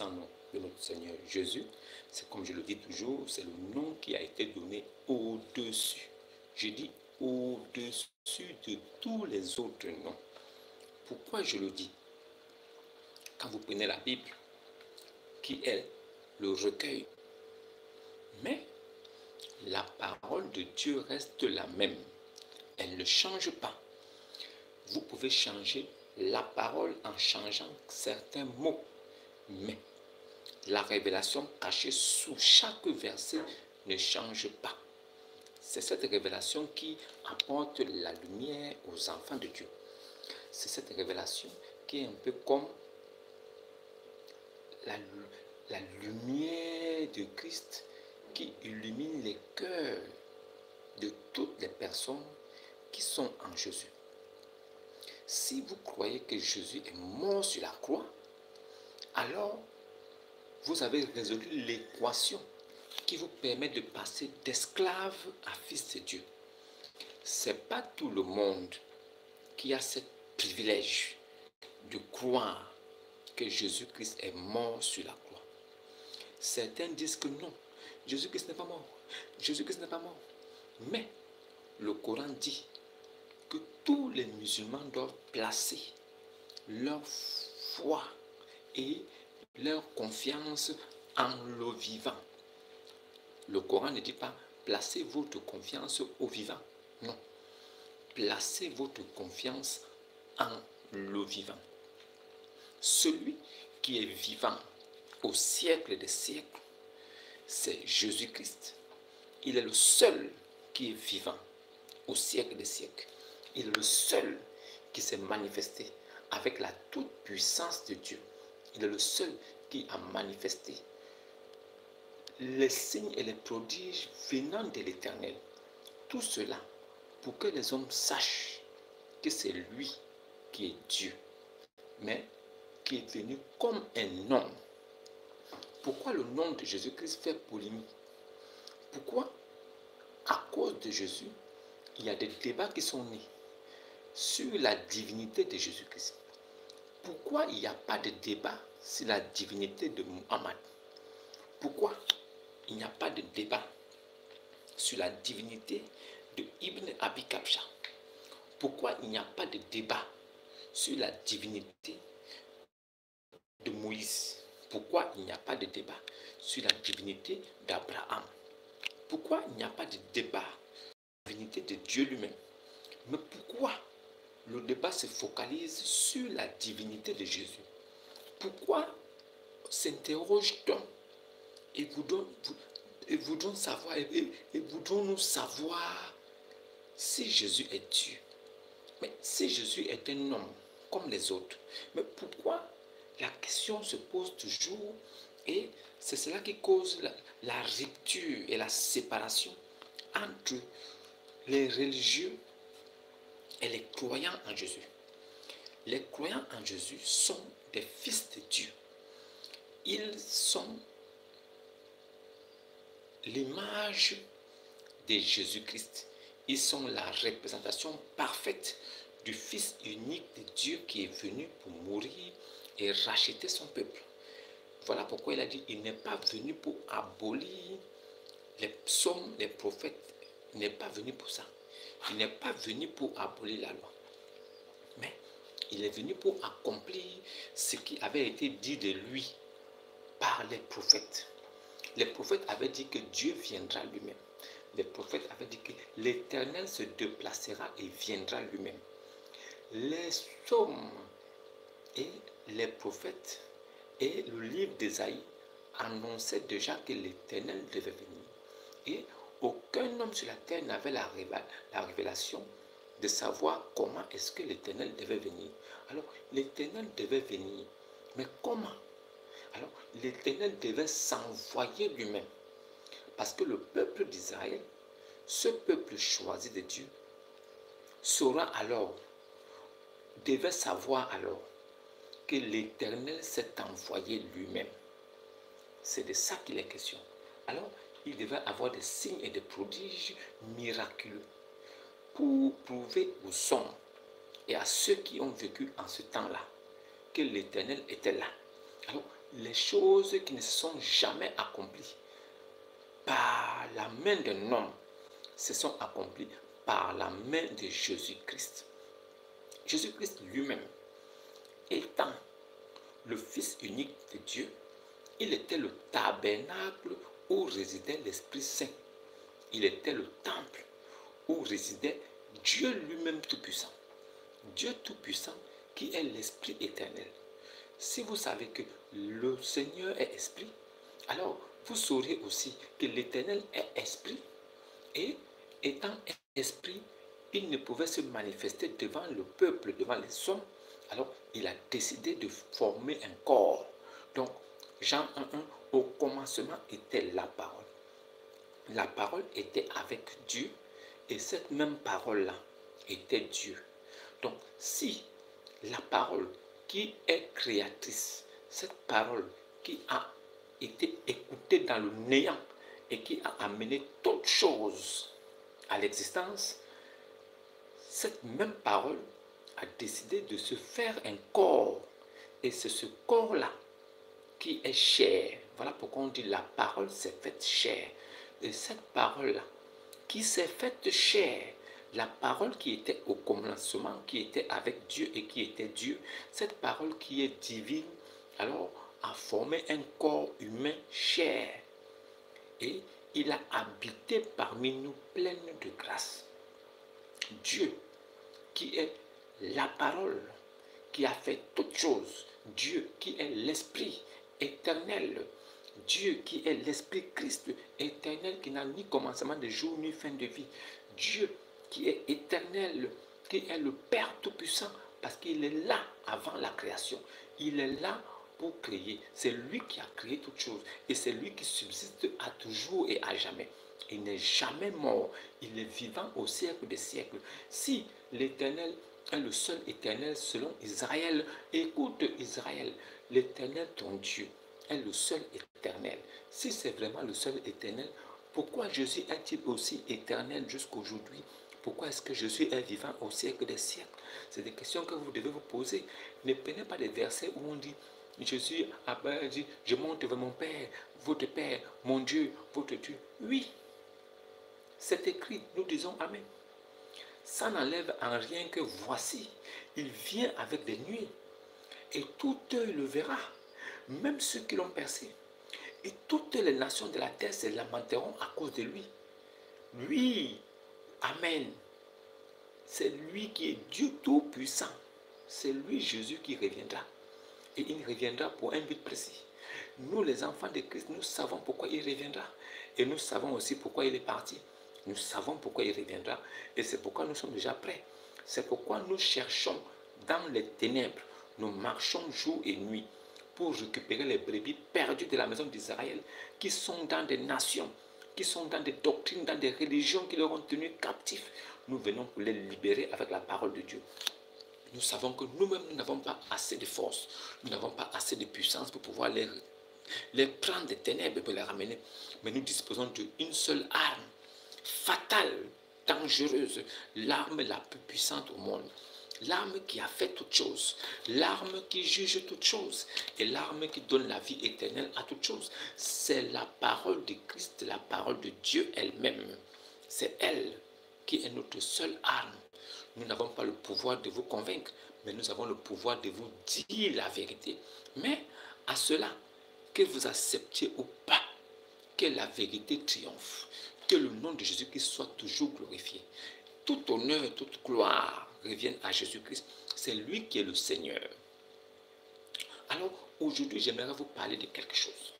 nom de notre Seigneur Jésus. C'est comme je le dis toujours, c'est le nom qui a été donné au-dessus. Je dis au-dessus de tous les autres noms. Pourquoi je le dis? Quand vous prenez la Bible, qui est le recueil, mais la parole de Dieu reste la même. Elle ne change pas. Vous pouvez changer la parole en changeant certains mots, mais la révélation cachée sous chaque verset ne change pas. C'est cette révélation qui apporte la lumière aux enfants de Dieu. C'est cette révélation qui est un peu comme la lumière de Christ qui illumine les cœurs de toutes les personnes qui sont en Jésus. Si vous croyez que Jésus est mort sur la croix, alors vous avez résolu l'équation qui vous permet de passer d'esclave à fils de Dieu. Ce n'est pas tout le monde qui a ce privilège de croire que Jésus-Christ est mort sur la croix. Certains disent que non, Jésus-Christ n'est pas mort. Jésus-Christ n'est pas mort. Mais le Coran dit que tous les musulmans doivent placer leur foi et leur confiance en le vivant. Le Coran ne dit pas placez votre confiance au vivant. Non. Placez votre confiance en le vivant. Celui qui est vivant au siècle des siècles, c'est Jésus-Christ. Il est le seul qui est vivant au siècle des siècles. Il est le seul qui s'est manifesté avec la toute-puissance de Dieu. Il est le seul qui a manifesté les signes et les prodiges venant de l'Éternel. Tout cela pour que les hommes sachent que c'est lui qui est Dieu, mais qui est venu comme un homme. Pourquoi le nom de Jésus-Christ fait polémique? Pourquoi? À cause de Jésus, il y a des débats qui sont nés sur la divinité de Jésus-Christ. Pourquoi il n'y a pas de débat sur la divinité de Muhammad? Pourquoi il n'y a pas de débat sur la divinité de Ibn Abi Kabsha? Pourquoi il n'y a pas de débat sur la divinité de Moïse? Pourquoi il n'y a pas de débat sur la divinité d'Abraham? Pourquoi il n'y a pas de débat sur la divinité de Dieu lui-même? Mais pourquoi le débat se focalise sur la divinité de Jésus? Pourquoi s'interroge-t-on et voudrons savoir et voudrons-nous savoir si Jésus est Dieu? Mais si Jésus est un homme comme les autres, mais pourquoi la question se pose toujours? Et c'est cela qui cause la rupture et la séparation entre les religieux et les croyants en Jésus. Les croyants en Jésus sont des fils de Dieu. Ils sont l'image de Jésus-Christ. Ils sont la représentation parfaite du Fils unique de Dieu qui est venu pour mourir et racheter son peuple. Voilà pourquoi il a dit, il n'est pas venu pour abolir les psaumes, les prophètes. Il n'est pas venu pour ça. Il n'est pas venu pour abolir la loi. Mais il est venu pour accomplir ce qui avait été dit de lui par les prophètes. Les prophètes avaient dit que Dieu viendra lui-même. Les prophètes avaient dit que l'Éternel se déplacera et viendra lui-même. Les psaumes et les prophètes et le livre d'Ésaïe annonçaient déjà que l'Éternel devait venir. Et aucun homme sur la terre n'avait la révélation de savoir comment est-ce que l'Éternel devait venir. Alors, l'Éternel devait venir. Mais comment? Alors, l'Éternel devait s'envoyer lui-même. Parce que le peuple d'Israël, ce peuple choisi de Dieu, devait savoir alors que l'Éternel s'est envoyé lui-même. C'est de ça qu'il est question. Alors, il devait avoir des signes et des prodiges miraculeux pour prouver aux hommes et à ceux qui ont vécu en ce temps-là que l'Éternel était là. Alors, les choses qui ne se sont jamais accomplies par la main d'un homme se sont accomplies par la main de Jésus-Christ. Jésus-Christ lui-même, étant le Fils unique de Dieu, il était le tabernacle où résidait l'Esprit Saint. Il était le temple où résidait Dieu lui-même Tout-Puissant. Dieu Tout-Puissant qui est l'Esprit éternel. Si vous savez que le Seigneur est Esprit, alors vous saurez aussi que l'Éternel est Esprit. Et étant Esprit, il ne pouvait se manifester devant le peuple, devant les hommes. Alors il a décidé de former un corps. Donc Jean 1.1, au commencement était la parole. La parole était avec Dieu et cette même parole-là était Dieu. Donc si la parole qui est créatrice, cette parole qui a été écoutée dans le néant et qui a amené toutes choses à l'existence, cette même parole a décidé de se faire un corps. Et c'est ce corps-là qui est chair. Voilà pourquoi on dit la parole s'est faite chair. Et cette parole-là qui s'est faite chair, la parole qui était au commencement, qui était avec Dieu et qui était Dieu, cette parole qui est divine, alors a formé un corps humain chair. Et il a habité parmi nous plein de grâce. Dieu qui est la parole, qui a fait toutes choses, Dieu qui est l'Esprit éternel, Dieu qui est l'Esprit Christ éternel, qui n'a ni commencement de jour ni fin de vie, Dieu qui est éternel, qui est le Père Tout-Puissant, parce qu'il est là avant la création, il est là pour créer, c'est lui qui a créé toutes choses, et c'est lui qui subsiste à toujours et à jamais. Il n'est jamais mort, il est vivant au siècle des siècles. Si l'Éternel est le seul éternel selon Israël, écoute Israël, l'Éternel ton Dieu est le seul éternel. Si c'est vraiment le seul éternel, pourquoi Jésus est-il aussi éternel jusqu'aujourd'hui? Pourquoi est-ce que Jésus est vivant au siècle des siècles? C'est des questions que vous devez vous poser. Ne prenez pas des versets où on dit Jésus a dit, je monte vers mon Père, votre Père, mon Dieu, votre Dieu. Oui, c'est écrit, nous disons Amen. Ça n'enlève en rien que voici, il vient avec des nuées, et tout œil le verra, même ceux qui l'ont percé. Et toutes les nations de la terre se lamenteront à cause de lui. Lui, Amen. C'est lui qui est Dieu Tout-Puissant. C'est lui, Jésus, qui reviendra. Et il reviendra pour un but précis. Nous, les enfants de Christ, nous savons pourquoi il reviendra. Et nous savons aussi pourquoi il est parti. Nous savons pourquoi il reviendra. Et c'est pourquoi nous sommes déjà prêts. C'est pourquoi nous cherchons dans les ténèbres. Nous marchons jour et nuit pour récupérer les brebis perdues de la maison d'Israël qui sont dans des nations, qui sont dans des doctrines, dans des religions qui leur ont tenus captifs. Nous venons pour les libérer avec la parole de Dieu. Nous savons que nous-mêmes, nous n'avons pas assez de force, nous n'avons pas assez de puissance pour pouvoir les prendre des ténèbres pour les ramener. Mais nous disposons d'une seule arme, fatale, dangereuse, l'arme la plus puissante au monde. L'arme qui a fait toutes choses, l'arme qui juge toutes choses et l'arme qui donne la vie éternelle à toutes choses. C'est la parole de Christ, la parole de Dieu elle-même. C'est elle qui est notre seule arme. Nous n'avons pas le pouvoir de vous convaincre, mais nous avons le pouvoir de vous dire la vérité. Mais à cela, que vous acceptiez ou pas, que la vérité triomphe, que le nom de Jésus-Christ soit toujours glorifié. Tout honneur et toute gloire reviennent à Jésus-Christ. C'est lui qui est le Seigneur. Alors, aujourd'hui, j'aimerais vous parler de quelque chose.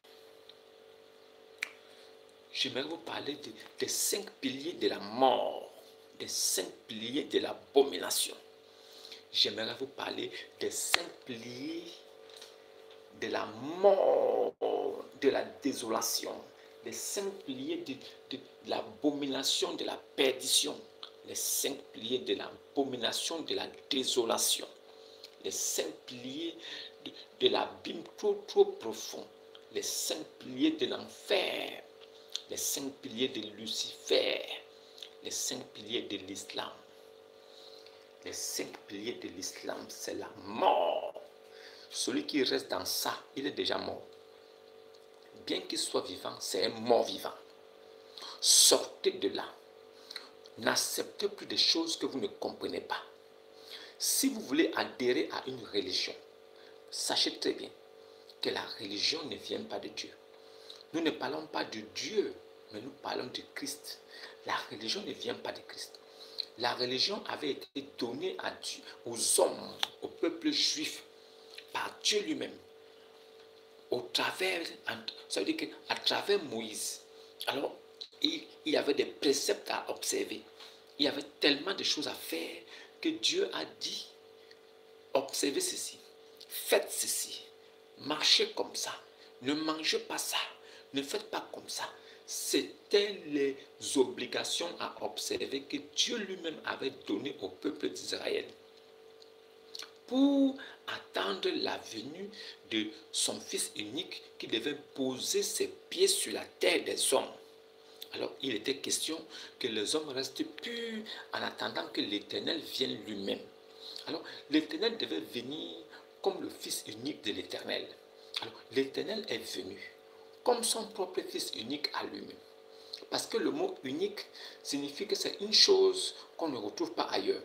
J'aimerais vous parler des 5 piliers de la mort, des 5 piliers de l'abomination. J'aimerais vous parler des 5 piliers de la mort, de la désolation, les 5 piliers de l'abomination, de la perdition, les 5 piliers de l'abomination, de la désolation, les 5 piliers de l'abîme trop profond, les 5 piliers de l'enfer, les 5 piliers de Lucifer, les 5 piliers de l'islam. Les 5 piliers de l'islam, c'est la mort. Celui qui reste dans ça, il est déjà mort. Bien qu'il soit vivant, c'est un mort vivant. Sortez de là. N'acceptez plus des choses que vous ne comprenez pas. Si vous voulez adhérer à une religion, sachez très bien que la religion ne vient pas de Dieu. Nous ne parlons pas de Dieu, mais nous parlons de Christ. La religion ne vient pas de Christ. La religion avait été donnée à Dieu, aux hommes, au peuple juif, par Dieu lui-même. Ça veut dire qu'à travers Moïse, alors il y avait des préceptes à observer. Il y avait tellement de choses à faire que Dieu a dit, observez ceci, faites ceci, marchez comme ça, ne mangez pas ça, ne faites pas comme ça. C'était les obligations à observer que Dieu lui-même avait données au peuple d'Israël pour attendre la venue de son Fils unique qui devait poser ses pieds sur la terre des hommes. Alors, il était question que les hommes restent purs en attendant que l'Éternel vienne lui-même. Alors, l'Éternel devait venir comme le Fils unique de l'Éternel. Alors, l'Éternel est venu comme son propre Fils unique à lui-même. Parce que le mot unique signifie que c'est une chose qu'on ne retrouve pas ailleurs.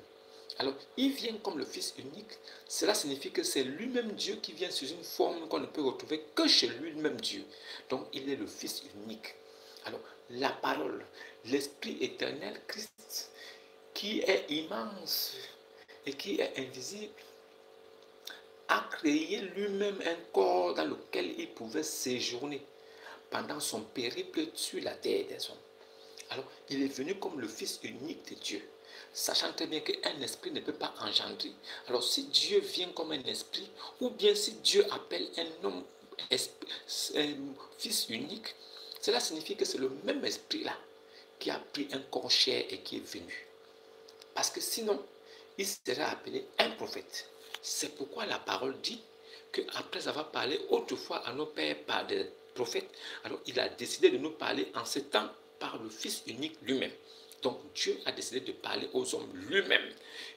Alors, il vient comme le Fils unique. Cela signifie que c'est lui-même Dieu qui vient sous une forme qu'on ne peut retrouver que chez lui-même Dieu. Donc, il est le Fils unique. Alors, la parole, l'Esprit éternel, Christ, qui est immense et qui est invisible, a créé lui-même un corps dans lequel il pouvait séjourner pendant son périple sur la terre des hommes. Alors, il est venu comme le Fils unique de Dieu, sachant très bien qu'un esprit ne peut pas engendrer. Alors, si Dieu vient comme un esprit, ou bien si Dieu appelle un homme un Fils unique, cela signifie que c'est le même esprit-là qui a pris un corps chair et qui est venu. Parce que sinon, il serait appelé un prophète. C'est pourquoi la parole dit qu'après avoir parlé autrefois à nos pères par des prophètes, alors il a décidé de nous parler en ce temps par le Fils unique lui-même. Donc Dieu a décidé de parler aux hommes lui-même.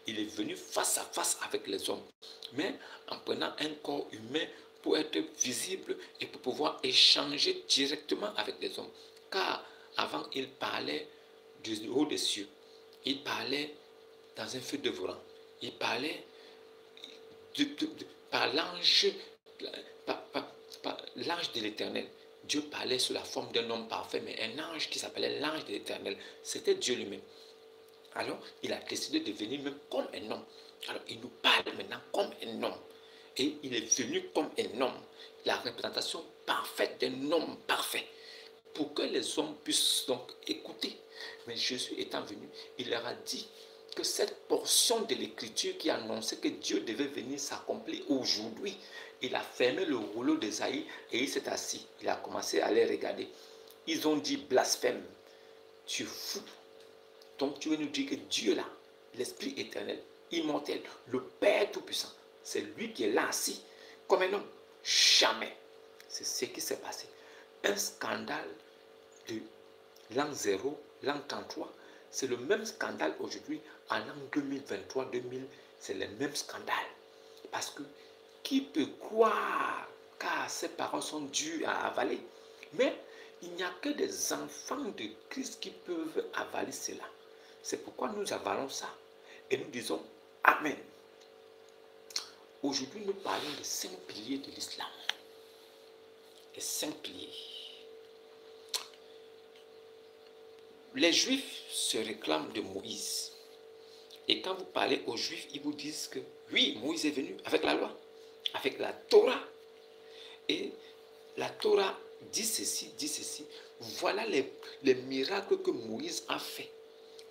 Il est venu face à face avec les hommes, mais en prenant un corps humain pour être visible et pour pouvoir échanger directement avec les hommes. Car avant, il parlait du haut des cieux. Il parlait dans un feu dévorant. Il parlait par l'ange, par l'ange de l'Éternel. Dieu parlait sous la forme d'un homme parfait, mais un ange qui s'appelait l'ange de l'Éternel. C'était Dieu lui-même. Alors, il a décidé de venir même comme un homme. Alors, il nous parle maintenant comme un homme. Et il est venu comme un homme. La représentation parfaite d'un homme parfait. Pour que les hommes puissent donc écouter. Mais Jésus étant venu, il leur a dit que cette portion de l'écriture qui annonçait que Dieu devait venir s'accomplir aujourd'hui, il a fermé le rouleau d'Ésaïe et il s'est assis. Il a commencé à les regarder. Ils ont dit blasphème. Tu es fou. Donc tu veux nous dire que Dieu là, l'Esprit éternel, immortel, le Père Tout-Puissant, c'est lui qui est là assis comme un homme. Jamais. C'est ce qui s'est passé. Un scandale de l'an 0, l'an 33, c'est le même scandale aujourd'hui en l'an 2023-2000, c'est le même scandale. Parce que qui peut croire, car ces paroles sont dures à avaler. Mais il n'y a que des enfants de Christ qui peuvent avaler cela. C'est pourquoi nous avalons ça. Et nous disons Amen. Aujourd'hui, nous parlons des 5 piliers de l'islam. Les 5 piliers. Les Juifs se réclament de Moïse. Et quand vous parlez aux Juifs, ils vous disent que oui, Moïse est venu avec la loi, avec la Torah. Et la Torah dit ceci, dit ceci. Voilà les miracles que Moïse a fait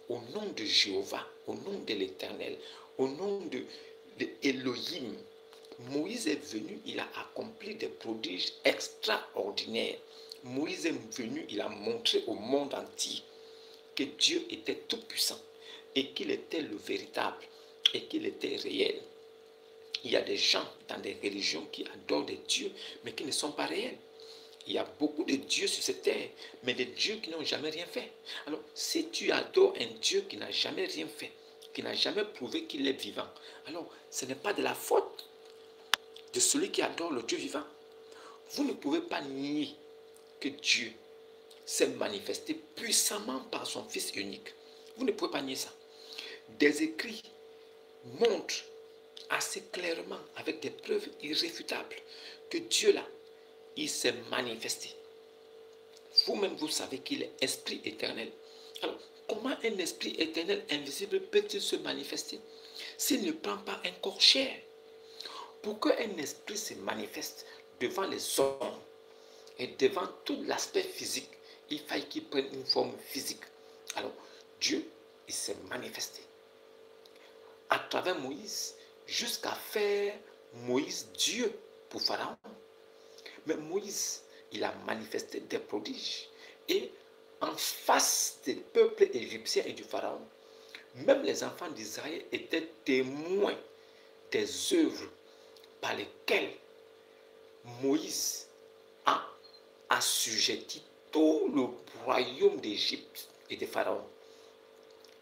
au nom de Jéhovah, au nom de l'Éternel, au nom de Elohim. Moïse est venu, il a accompli des prodiges extraordinaires. Moïse est venu, il a montré au monde entier que Dieu était tout puissant et qu'il était le véritable et qu'il était réel. Il y a des gens dans des religions qui adorent des dieux mais qui ne sont pas réels. Il y a beaucoup de dieux sur cette terre, mais des dieux qui n'ont jamais rien fait. Alors, si tu adores un Dieu qui n'a jamais rien fait, qui n'a jamais prouvé qu'il est vivant, alors ce n'est pas de la faute de celui qui adore le Dieu vivant. Vous ne pouvez pas nier que Dieu s'est manifesté puissamment par son Fils unique. Vous ne pouvez pas nier ça. Des écrits montrent assez clairement, avec des preuves irréfutables, que Dieu là, il s'est manifesté. Vous-même, vous savez qu'il est esprit éternel. Alors, comment un esprit éternel invisible peut-il se manifester s'il ne prend pas un corps chair? Pour qu'un esprit se manifeste devant les hommes et devant tout l'aspect physique, il faille qu'il prenne une forme physique. Alors, Dieu, il s'est manifesté à travers Moïse jusqu'à faire Moïse Dieu pour Pharaon. Mais Moïse, il a manifesté des prodiges. Et en face des peuples égyptiens et du Pharaon, même les enfants d'Israël étaient témoins des œuvres par lesquelles Moïse a assujetti tout le royaume d'Égypte et de Pharaon.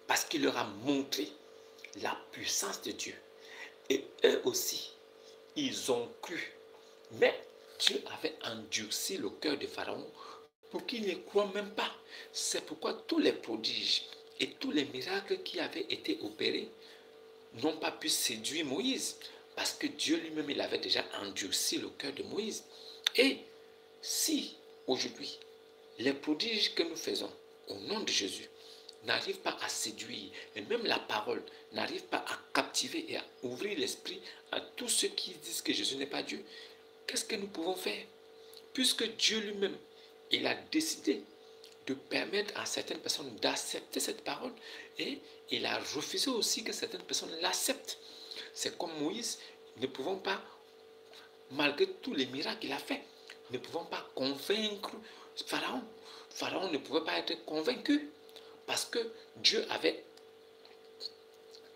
Parce qu'il leur a montré la puissance de Dieu. Et eux aussi, ils ont cru. Mais Dieu avait endurci le cœur de Pharaon pour qu'il ne croit même pas. C'est pourquoi tous les prodiges et tous les miracles qui avaient été opérés n'ont pas pu séduire Moïse. Parce que Dieu lui-même, il avait déjà endurci le cœur de Moïse. Et si aujourd'hui, les prodiges que nous faisons au nom de Jésus n'arrivent pas à séduire, et même la parole n'arrive pas à captiver et à ouvrir l'esprit à tous ceux qui disent que Jésus n'est pas Dieu, qu'est-ce que nous pouvons faire? Puisque Dieu lui-même, il a décidé de permettre à certaines personnes d'accepter cette parole et il a refusé aussi que certaines personnes l'acceptent. C'est comme Moïse, nous ne pouvons pas, malgré tous les miracles qu'il a fait, nous ne pouvons pas convaincre Pharaon. Pharaon ne pouvait pas être convaincu parce que Dieu avait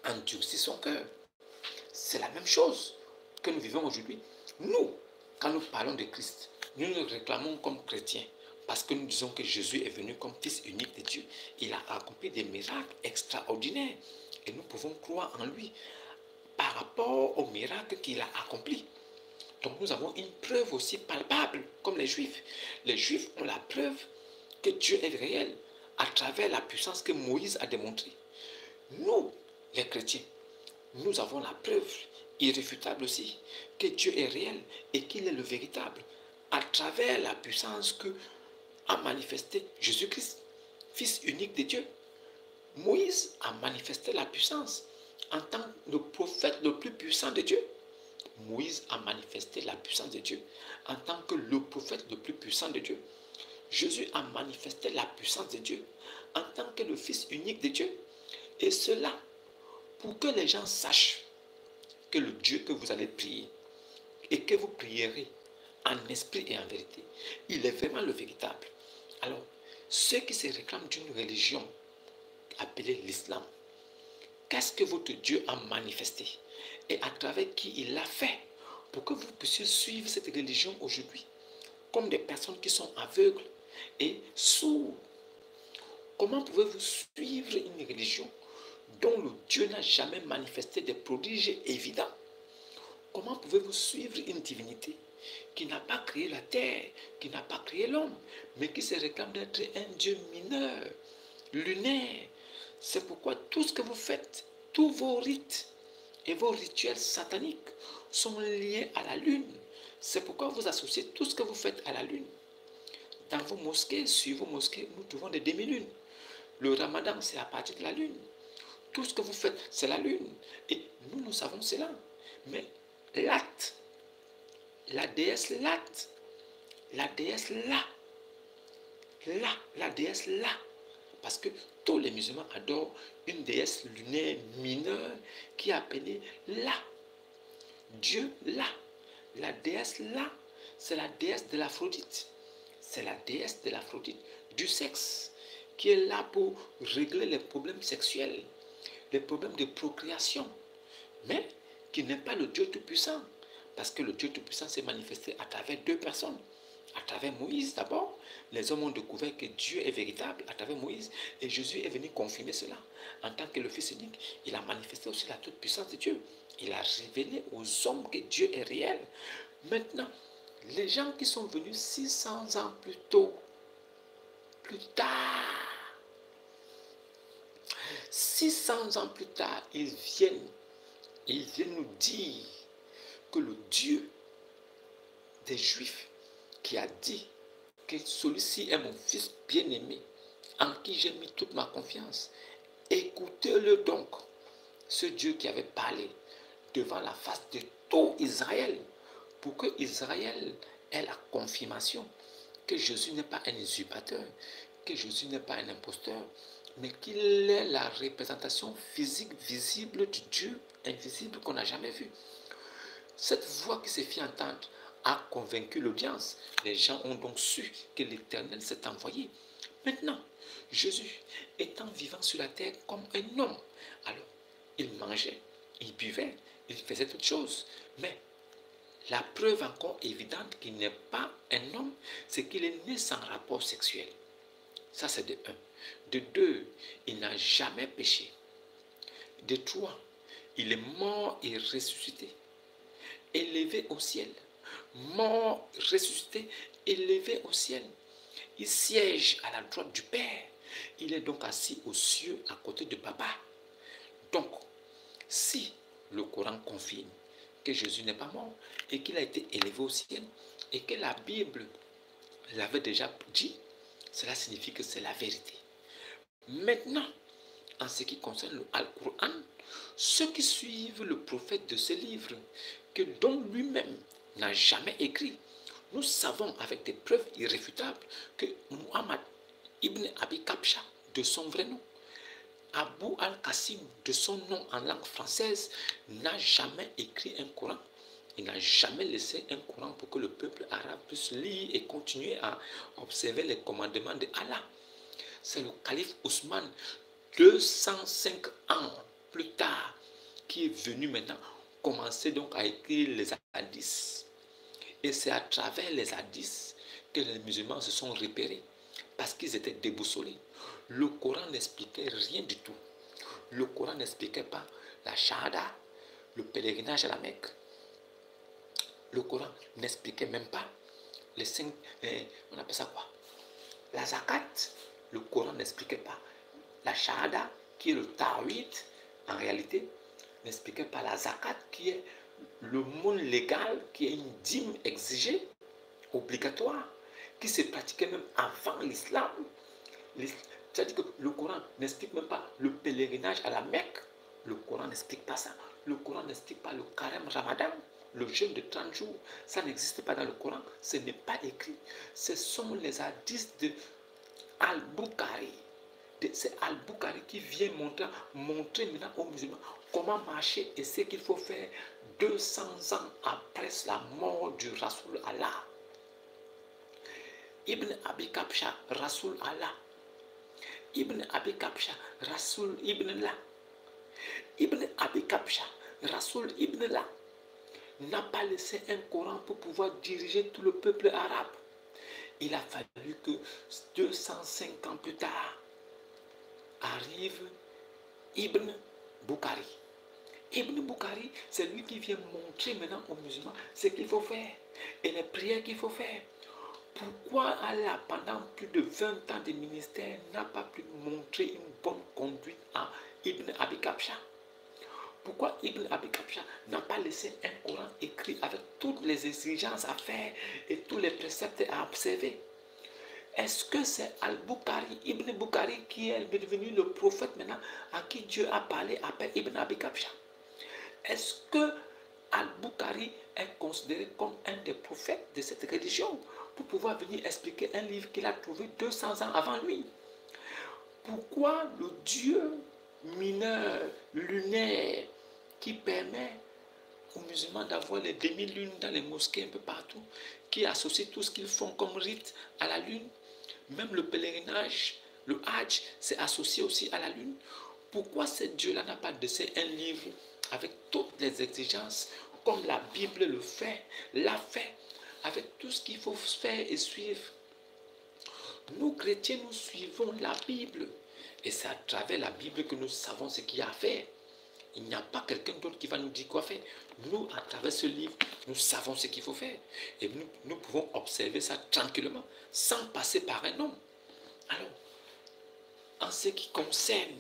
endurci son cœur. C'est la même chose que nous vivons aujourd'hui. Nous, quand nous parlons de Christ, nous nous réclamons comme chrétiens parce que nous disons que Jésus est venu comme Fils unique de Dieu. Il a accompli des miracles extraordinaires et nous pouvons croire en lui par rapport aux miracles qu'il a accomplis. Donc nous avons une preuve aussi palpable, comme les Juifs. Les Juifs ont la preuve que Dieu est réel à travers la puissance que Moïse a démontrée. Nous, les chrétiens, nous avons la preuve irréfutable aussi que Dieu est réel et qu'il est le véritable à travers la puissance que a manifesté Jésus-Christ, Fils unique de Dieu. Moïse a manifesté la puissance en tant que le prophète le plus puissant de Dieu. Moïse a manifesté la puissance de Dieu en tant que le prophète le plus puissant de Dieu. Jésus a manifesté la puissance de Dieu en tant que le Fils unique de Dieu. Et cela pour que les gens sachent que le Dieu que vous allez prier et que vous prierez en esprit et en vérité, il est vraiment le véritable. Alors, ceux qui se réclament d'une religion appelée l'islam, qu'est-ce que votre Dieu a manifesté et à travers qui il l'a fait pour que vous puissiez suivre cette religion aujourd'hui comme des personnes qui sont aveugles et sourdes? Comment pouvez-vous suivre une religion dont le Dieu n'a jamais manifesté des prodiges évidents? Comment pouvez-vous suivre une divinité qui n'a pas créé la terre, qui n'a pas créé l'homme, mais qui se réclame d'être un Dieu mineur, lunaire? C'est pourquoi tout ce que vous faites, tous vos rites et vos rituels sataniques sont liés à la lune. C'est pourquoi vous associez tout ce que vous faites à la lune. Dans vos mosquées, sur vos mosquées, nous trouvons des demi-lunes. Le ramadan, c'est à partir de la lune. Tout ce que vous faites, c'est la lune. Et nous savons cela. Mais Lat, la déesse Lat, la déesse la déesse là. Parce que tous les musulmans adorent une déesse lunaire mineure qui est appelée là. Dieu là. La déesse là, c'est la déesse de l'Aphrodite. C'est la déesse de l'Aphrodite, du sexe, qui est là pour régler les problèmes sexuels, les problèmes de procréation, mais qui n'est pas le Dieu Tout-Puissant, parce que le Dieu Tout-Puissant s'est manifesté à travers deux personnes, à travers Moïse d'abord. Les hommes ont découvert que Dieu est véritable à travers Moïse et Jésus est venu confirmer cela. En tant que le Fils unique, il a manifesté aussi la toute-puissance de Dieu. Il a révélé aux hommes que Dieu est réel. Maintenant, les gens qui sont venus 600 ans plus tôt, plus tard, 600 ans plus tard, ils viennent nous dire que le Dieu des Juifs qui a dit que celui-ci est mon fils bien-aimé, en qui j'ai mis toute ma confiance. Écoutez-le donc, ce Dieu qui avait parlé devant la face de tout Israël, pour que Israël ait la confirmation que Jésus n'est pas un usurpateur, que Jésus n'est pas un imposteur, mais qu'il est la représentation physique, visible du Dieu invisible qu'on n'a jamais vu. Cette voix qui s'est fait entendre a convaincu l'audience. Les gens ont donc su que l'Éternel s'est envoyé. Maintenant, Jésus, étant vivant sur la terre comme un homme, alors il mangeait, il buvait, il faisait toutes choses. Mais la preuve encore évidente qu'il n'est pas un homme, c'est qu'il est né sans rapport sexuel. Ça, c'est de un. De deux, il n'a jamais péché. De trois, il est mort et ressuscité, élevé au ciel. Mort, ressuscité, élevé au ciel. Il siège à la droite du Père. Il est donc assis aux cieux à côté de Papa. Donc, si le Coran confirme que Jésus n'est pas mort et qu'il a été élevé au ciel et que la Bible l'avait déjà dit, cela signifie que c'est la vérité. Maintenant, en ce qui concerne le Al-Quran, ceux qui suivent le prophète de ce livre, que dont lui-même n'a jamais écrit, nous savons avec des preuves irréfutables que Muhammad ibn Abi Kabsha, de son vrai nom, Abu al-Qasim, de son nom en langue française, n'a jamais écrit un Coran. Il n'a jamais laissé un Coran pour que le peuple arabe puisse lire et continuer à observer les commandements de Allah. C'est le calife Ousmane, 205 ans plus tard, qui est venu maintenant commencer donc à écrire les hadiths. Et c'est à travers les hadiths que les musulmans se sont repérés parce qu'ils étaient déboussolés. Le Coran n'expliquait rien du tout. Le Coran n'expliquait pas la shahada, le pèlerinage à la Mecque. Le Coran n'expliquait même pas les 5, on appelle ça quoi? La zakat. Le Coran n'expliquait pas la shahada, qui est le tawhid, en réalité, n'expliquait pas la zakat, qui est le monde légal, qui est une dîme exigée, obligatoire, qui se pratiquait même avant l'islam. C'est-à-dire que le Coran n'explique même pas le pèlerinage à la Mecque. Le Coran n'explique pas ça. Le Coran n'explique pas le carême ramadan, le jeûne de 30 jours. Ça n'existe pas dans le Coran. Ce n'est pas écrit. Ce sont les hadiths de Al-Bukhari. C'est Al-Bukhari qui vient montrer maintenant aux musulmans comment marcher et ce qu'il faut faire 200 ans après la mort du Rasoul Allah. Ibn Abi Kabsha, Rasoul Allah. Ibn Abi Kabsha, Rasoul Ibn La. Ibn Abi Kabsha, Rasoul Ibn La n'a pas laissé un Coran pour pouvoir diriger tout le peuple arabe. Il a fallu que 205 ans plus tard arrive Ibn Bukhari. Ibn Bukhari, c'est lui qui vient montrer maintenant aux musulmans ce qu'il faut faire et les prières qu'il faut faire. Pourquoi Allah, pendant plus de 20 ans de ministère, n'a pas pu montrer une bonne conduite à Ibn Abi Kabsha? Pourquoi Ibn Abi Kabsha n'a pas laissé un Coran écrit avec toutes les exigences à faire et tous les préceptes à observer? Est-ce que c'est Al-Bukhari, Ibn Bukhari, qui est devenu le prophète maintenant à qui Dieu a parlé après Ibn Abi Kabsha? Est-ce que Al-Bukhari est considéré comme un des prophètes de cette religion pour pouvoir venir expliquer un livre qu'il a trouvé 200 ans avant lui? Pourquoi le Dieu mineur, lunaire, qui permet aux musulmans d'avoir les demi-lunes dans les mosquées un peu partout, qui associe tout ce qu'ils font comme rite à la lune, même le pèlerinage, le hajj, c'est associé aussi à la lune. Pourquoi ce Dieu-là n'a pas laissé un livre avec toutes les exigences, comme la Bible le fait, l'a fait, avec tout ce qu'il faut faire et suivre. Nous, chrétiens, nous suivons la Bible. Et c'est à travers la Bible que nous savons ce qu'il y a à faire. Il n'y a pas quelqu'un d'autre qui va nous dire quoi faire. Nous, à travers ce livre, nous savons ce qu'il faut faire. Et nous pouvons observer ça tranquillement, sans passer par un homme. Alors, en ce qui concerne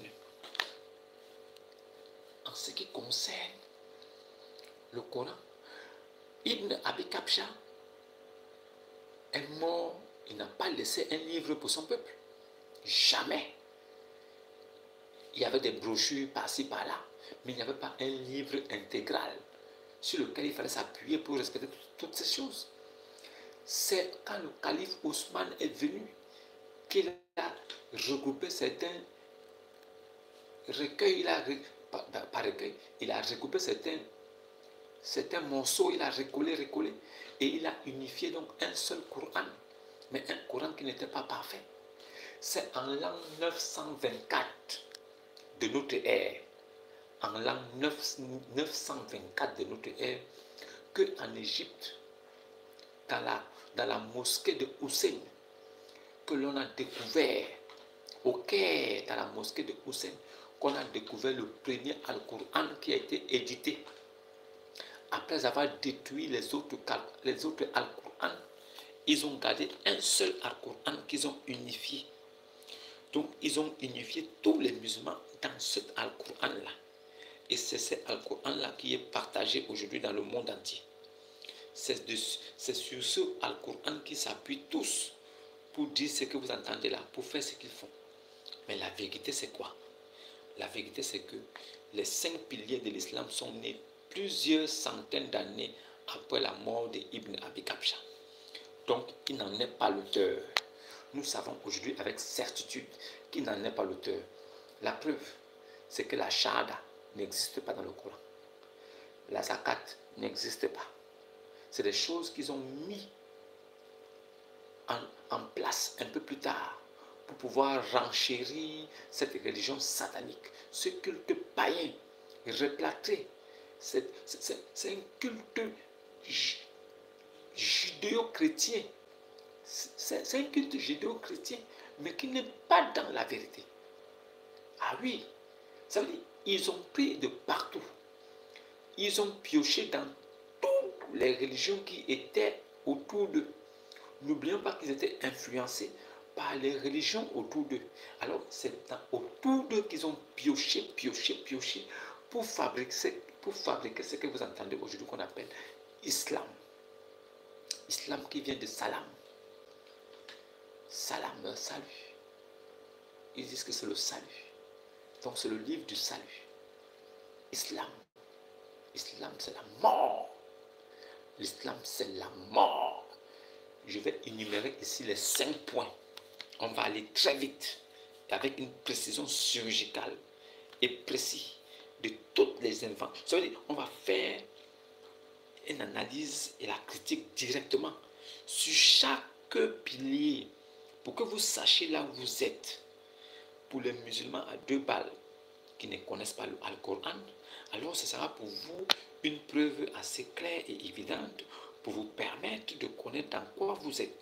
le Coran, Ibn Abi Kabsha est mort, il n'a pas laissé un livre pour son peuple. Jamais. Il y avait des brochures par-ci, par-là, mais il n'y avait pas un livre intégral sur lequel il fallait s'appuyer pour respecter toutes ces choses. C'est quand le calife Ousmane est venu qu'il a regroupé certains recueils, pas recueil, il a regroupé certains morceaux, il a recollé, et il a unifié donc un seul Coran, mais un Coran qui n'était pas parfait. C'est en l'an 924 de notre ère, en l'an 924 de notre ère, qu'en Égypte, dans la mosquée de Hussein, que l'on a découvert, au Caire, dans la mosquée de Hussein, qu'on a découvert le premier Al-Qur'an qui a été édité. Après avoir détruit les autres Al-Qur'an, ils ont gardé un seul Al-Qur'an qu'ils ont unifié. Donc, ils ont unifié tous les musulmans dans cet Al-Qur'an-là. Et c'est cet Al-Qur'an-là qui est partagé aujourd'hui dans le monde entier. C'est sur ce Al-Qur'an qu'ils s'appuient tous pour dire ce que vous entendez là, pour faire ce qu'ils font. Mais la vérité, c'est quoi? La vérité, c'est que les 5 piliers de l'islam sont nés plusieurs centaines d'années après la mort d'Ibn Abi Kabsha. Donc, il n'en est pas l'auteur. Nous savons aujourd'hui avec certitude qu'il n'en est pas l'auteur. La preuve, c'est que la shahada n'existe pas dans le Coran. La zakat n'existe pas. C'est des choses qu'ils ont mis en place un peu plus tard pour pouvoir renchérir cette religion satanique, ce culte païen, replâtré. C'est un culte judéo-chrétien. C'est un culte judéo-chrétien, mais qui n'est pas dans la vérité. Ah oui, ça veut dire ils ont pris de partout. Ils ont pioché dans toutes les religions qui étaient autour d'eux. N'oublions pas qu'ils étaient influencés par les religions autour d'eux. Alors, c'est autour d'eux qu'ils ont pioché pour fabriquer ce que vous entendez aujourd'hui qu'on appelle islam. Islam qui vient de salam. Salam, salut. Ils disent que c'est le salut. Donc, c'est le livre du salut. Islam. Islam, c'est la mort. L'islam, c'est la mort. Je vais énumérer ici les 5 points. On va aller très vite, avec une précision chirurgicale et précise de toutes les inventions. Ça veut dire on va faire une analyse et la critique directement sur chaque pilier pour que vous sachiez là où vous êtes. Pour les musulmans à 2 balles qui ne connaissent pas le Coran, alors ce sera pour vous une preuve assez claire et évidente pour vous permettre de connaître dans quoi vous êtes.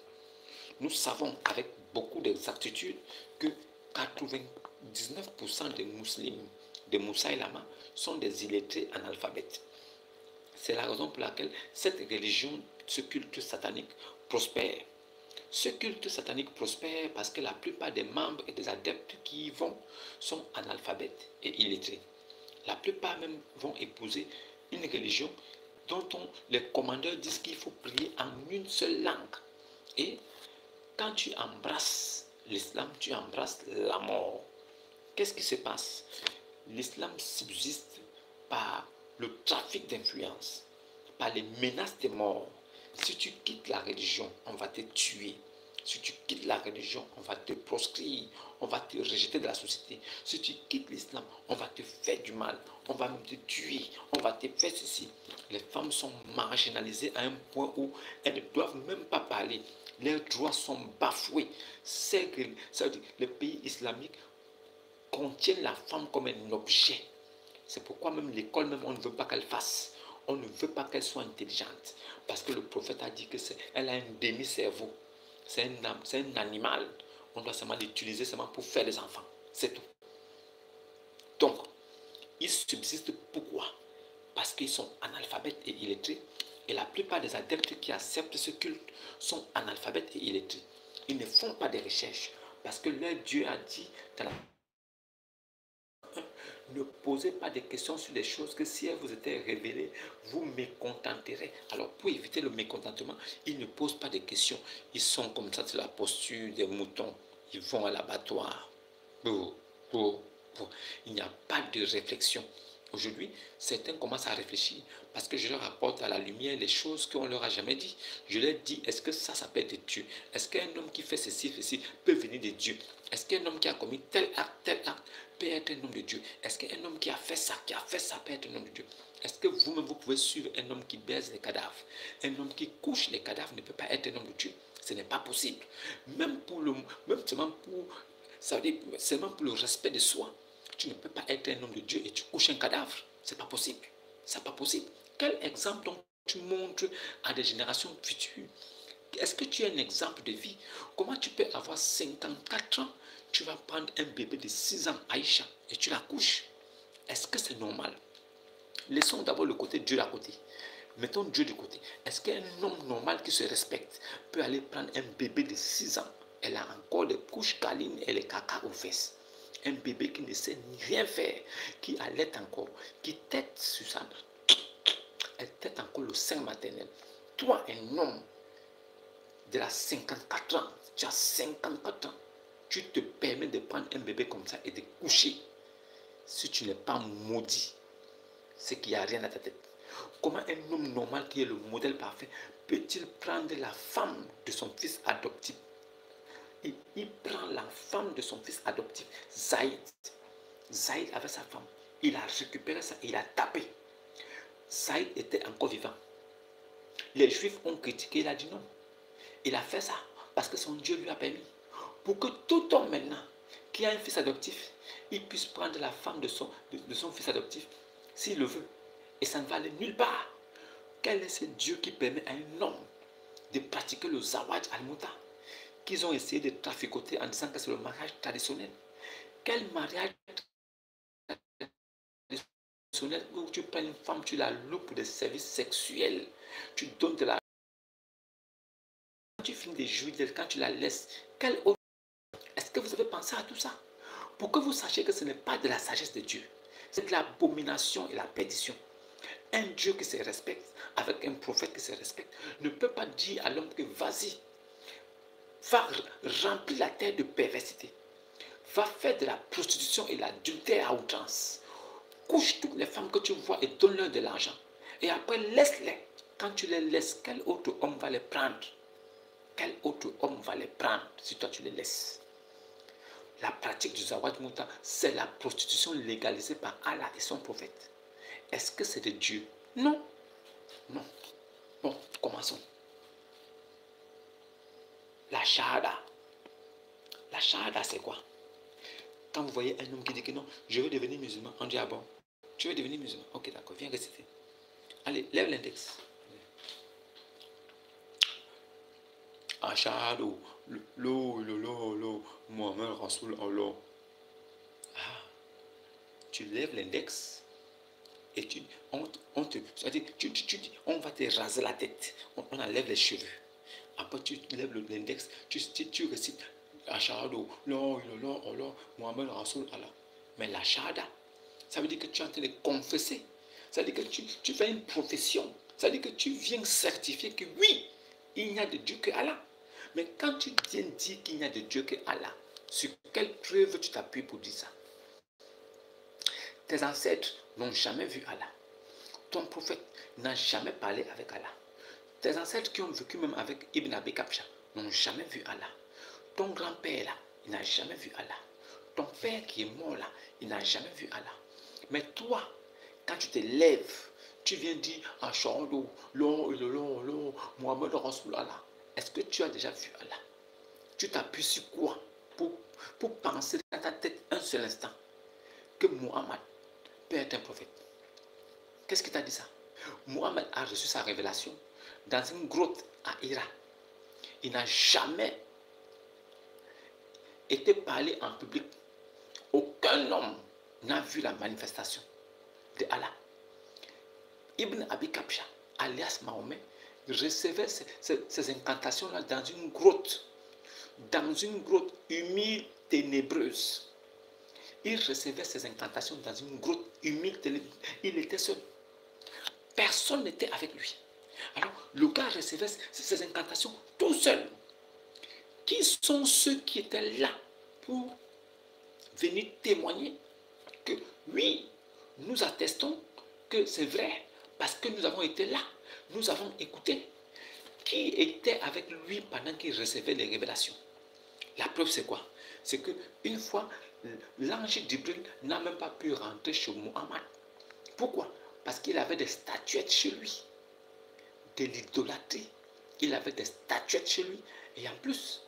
Nous savons avec beaucoup d'exactitude que 99% des musulmans, des Moussaïlama, sont des illettrés analphabètes. C'est la raison pour laquelle cette religion, ce culte satanique prospère. Ce culte satanique prospère parce que la plupart des membres et des adeptes qui y vont sont analphabètes et illettrés. La plupart même vont épouser une religion dont les commandeurs disent qu'il faut prier en une seule langue. Et quand tu embrasses l'islam, tu embrasses la mort. Qu'est-ce qui se passe? L'islam subsiste par le trafic d'influence, par les menaces de mort. Si tu quittes la religion, on va te tuer. Si tu quittes la religion, on va te proscrire, on va te rejeter de la société. Si tu quittes l'islam, on va te faire du mal, on va même te tuer, on va te faire ceci. Les femmes sont marginalisées à un point où elles ne doivent même pas parler. Leurs droits sont bafoués. C'est que les pays islamiques contiennent la femme comme un objet. C'est pourquoi même l'école, même on ne veut pas qu'elle fasse. On ne veut pas qu'elle soit intelligente. Parce que le prophète a dit qu'elle a un demi-cerveau. C'est un animal. On doit seulement l'utiliser seulement pour faire des enfants. C'est tout. Donc, ils subsistent pourquoi? Parce qu'ils sont analphabètes et illettrés. Et la plupart des adeptes qui acceptent ce culte sont analphabètes et illettrés. Ils ne font pas de recherches. Parce que leur Dieu a dit dans la ne posez pas de questions sur des choses que si elles vous étaient révélées, vous mécontenterez. Alors pour éviter le mécontentement, ils ne posent pas de questions. Ils sont comme ça, c'est la posture des moutons. Ils vont à l'abattoir. Il n'y a pas de réflexion. Aujourd'hui, certains commencent à réfléchir parce que je leur apporte à la lumière les choses qu'on ne leur a jamais dit. Je leur dis, est-ce que ça s'appelle de Dieu? Est-ce qu'un homme qui fait ceci peut venir de Dieu? Est-ce qu'un homme qui a commis tel acte peut être un homme de Dieu? Est-ce qu'un homme qui a fait ça peut être un homme de Dieu? Est-ce que vous-même, vous pouvez suivre un homme qui baise les cadavres? Un homme qui couche les cadavres ne peut pas être un homme de Dieu. Ce n'est pas possible. Même seulement pour le respect de soi. Tu ne peux pas être un homme de Dieu et tu couches un cadavre. C'est pas possible. C'est pas possible. Quel exemple donc tu montres à des générations futures? Est-ce que tu es un exemple de vie? Comment tu peux avoir 54 ans, tu vas prendre un bébé de 6 ans, Aïcha, et tu la couches? Est-ce que c'est normal? Laissons d'abord le côté Dieu à côté. Mettons Dieu de côté. Est-ce qu'un homme normal qui se respecte peut aller prendre un bébé de 6 ans? Elle a encore des couches câlines et les caca aux fesses. Un bébé qui ne sait rien faire, qui allait encore, qui tête sur ça. Elle tête encore le sein maternel. Toi, un homme de la 54 ans, tu as 54 ans, tu te permets de prendre un bébé comme ça et de coucher. Si tu n'es pas maudit, c'est qu'il n'y a rien à ta tête. Comment un homme normal qui est le modèle parfait peut-il prendre la femme de son fils adoptif? Il prend la femme de son fils adoptif, Zaïd. Zaïd avait sa femme. Il a récupéré ça, il a tapé. Zaïd était encore vivant. Les Juifs ont critiqué, il a dit non. Il a fait ça parce que son Dieu lui a permis. Pour que tout homme maintenant qui a un fils adoptif, il puisse prendre la femme de son fils adoptif s'il le veut. Et ça ne va aller nulle part. Quel est ce Dieu qui permet à un homme de pratiquer le zawaj al-muta qu'ils ont essayé de traficoter en disant que c'est le mariage traditionnel? Quel mariage traditionnel où tu prends une femme, tu la loues pour des services sexuels, tu donnes de la... Quand tu finis de jouir d'elle, quand tu la laisses, quel autre... Est-ce que vous avez pensé à tout ça? Pour que vous sachiez que ce n'est pas de la sagesse de Dieu, c'est de l'abomination et la perdition. Un Dieu qui se respecte, avec un prophète qui se respecte, ne peut pas dire à l'homme que vas-y, va remplir la terre de perversité, va faire de la prostitution et l'adultère à outrance, couche toutes les femmes que tu vois et donne-leur de l'argent. Et après, laisse-les. Quand tu les laisses, quel autre homme va les prendre? Quel autre homme va les prendre si toi tu les laisses? La pratique du Zawad Mouta, c'est la prostitution légalisée par Allah et son prophète. Est-ce que c'est de Dieu? Non. Non. Bon, commençons. La shahada. La shahada, c'est quoi? Quand vous voyez un homme qui dit que non, je veux devenir musulman, on dit ah bon, tu veux devenir musulman? Ok, d'accord, viens réciter. Allez, lève l'index. Ashhadu, lo, Muhammad Rasoul Allah. Ah, tu lèves l'index et on va te raser la tête. On enlève les cheveux. Après, tu lèves l'index, tu récites Ashhadu, lo, Allah, Muhammad Rasoul Allah. Mais la shahada, ça veut dire que tu es en train de confesser. Ça veut dire que tu fais une profession. Ça veut dire que tu viens certifier que oui, il n'y a de Dieu que Allah. Mais quand tu viens dire qu'il n'y a de Dieu que Allah, sur quelle preuve tu t'appuies pour dire ça? Tes ancêtres n'ont jamais vu Allah. Ton prophète n'a jamais parlé avec Allah. Tes ancêtres qui ont vécu même avec Ibn Abi Kabsha n'ont jamais vu Allah. Ton grand-père là, il n'a jamais vu Allah. Ton père qui est mort là, il n'a jamais vu Allah. Mais toi, quand tu te lèves, tu viens dire Ashhadu, lo, Muhammad Rasulullah. Est-ce que tu as déjà vu Allah? Tu t'appuies sur quoi pour penser dans ta tête un seul instant que Muhammad peut être un prophète? Qu'est-ce qui t'a dit ça? Mohammed a reçu sa révélation dans une grotte à Hira. Il n'a jamais été parlé en public. Aucun homme n'a vu la manifestation de Allah. Ibn Abi Kabsha, alias Mahomet, recevait ces incantations-là dans une grotte humide, ténébreuse. Il recevait ces incantations dans une grotte humide, ténébreuse. Il était seul. Personne n'était avec lui. Alors, le gars recevait ces incantations tout seul. Qui sont ceux qui étaient là pour venir témoigner que oui, nous attestons que c'est vrai parce que nous avons été là, nous avons écouté. Qui était avec lui pendant qu'il recevait les révélations? La preuve, c'est quoi? C'est qu'une fois, l'ange Jibril n'a même pas pu rentrer chez Muhammad. Pourquoi? Parce qu'il avait des statuettes chez lui, de l'idolâtrie. Il avait des statuettes chez lui. Et en plus,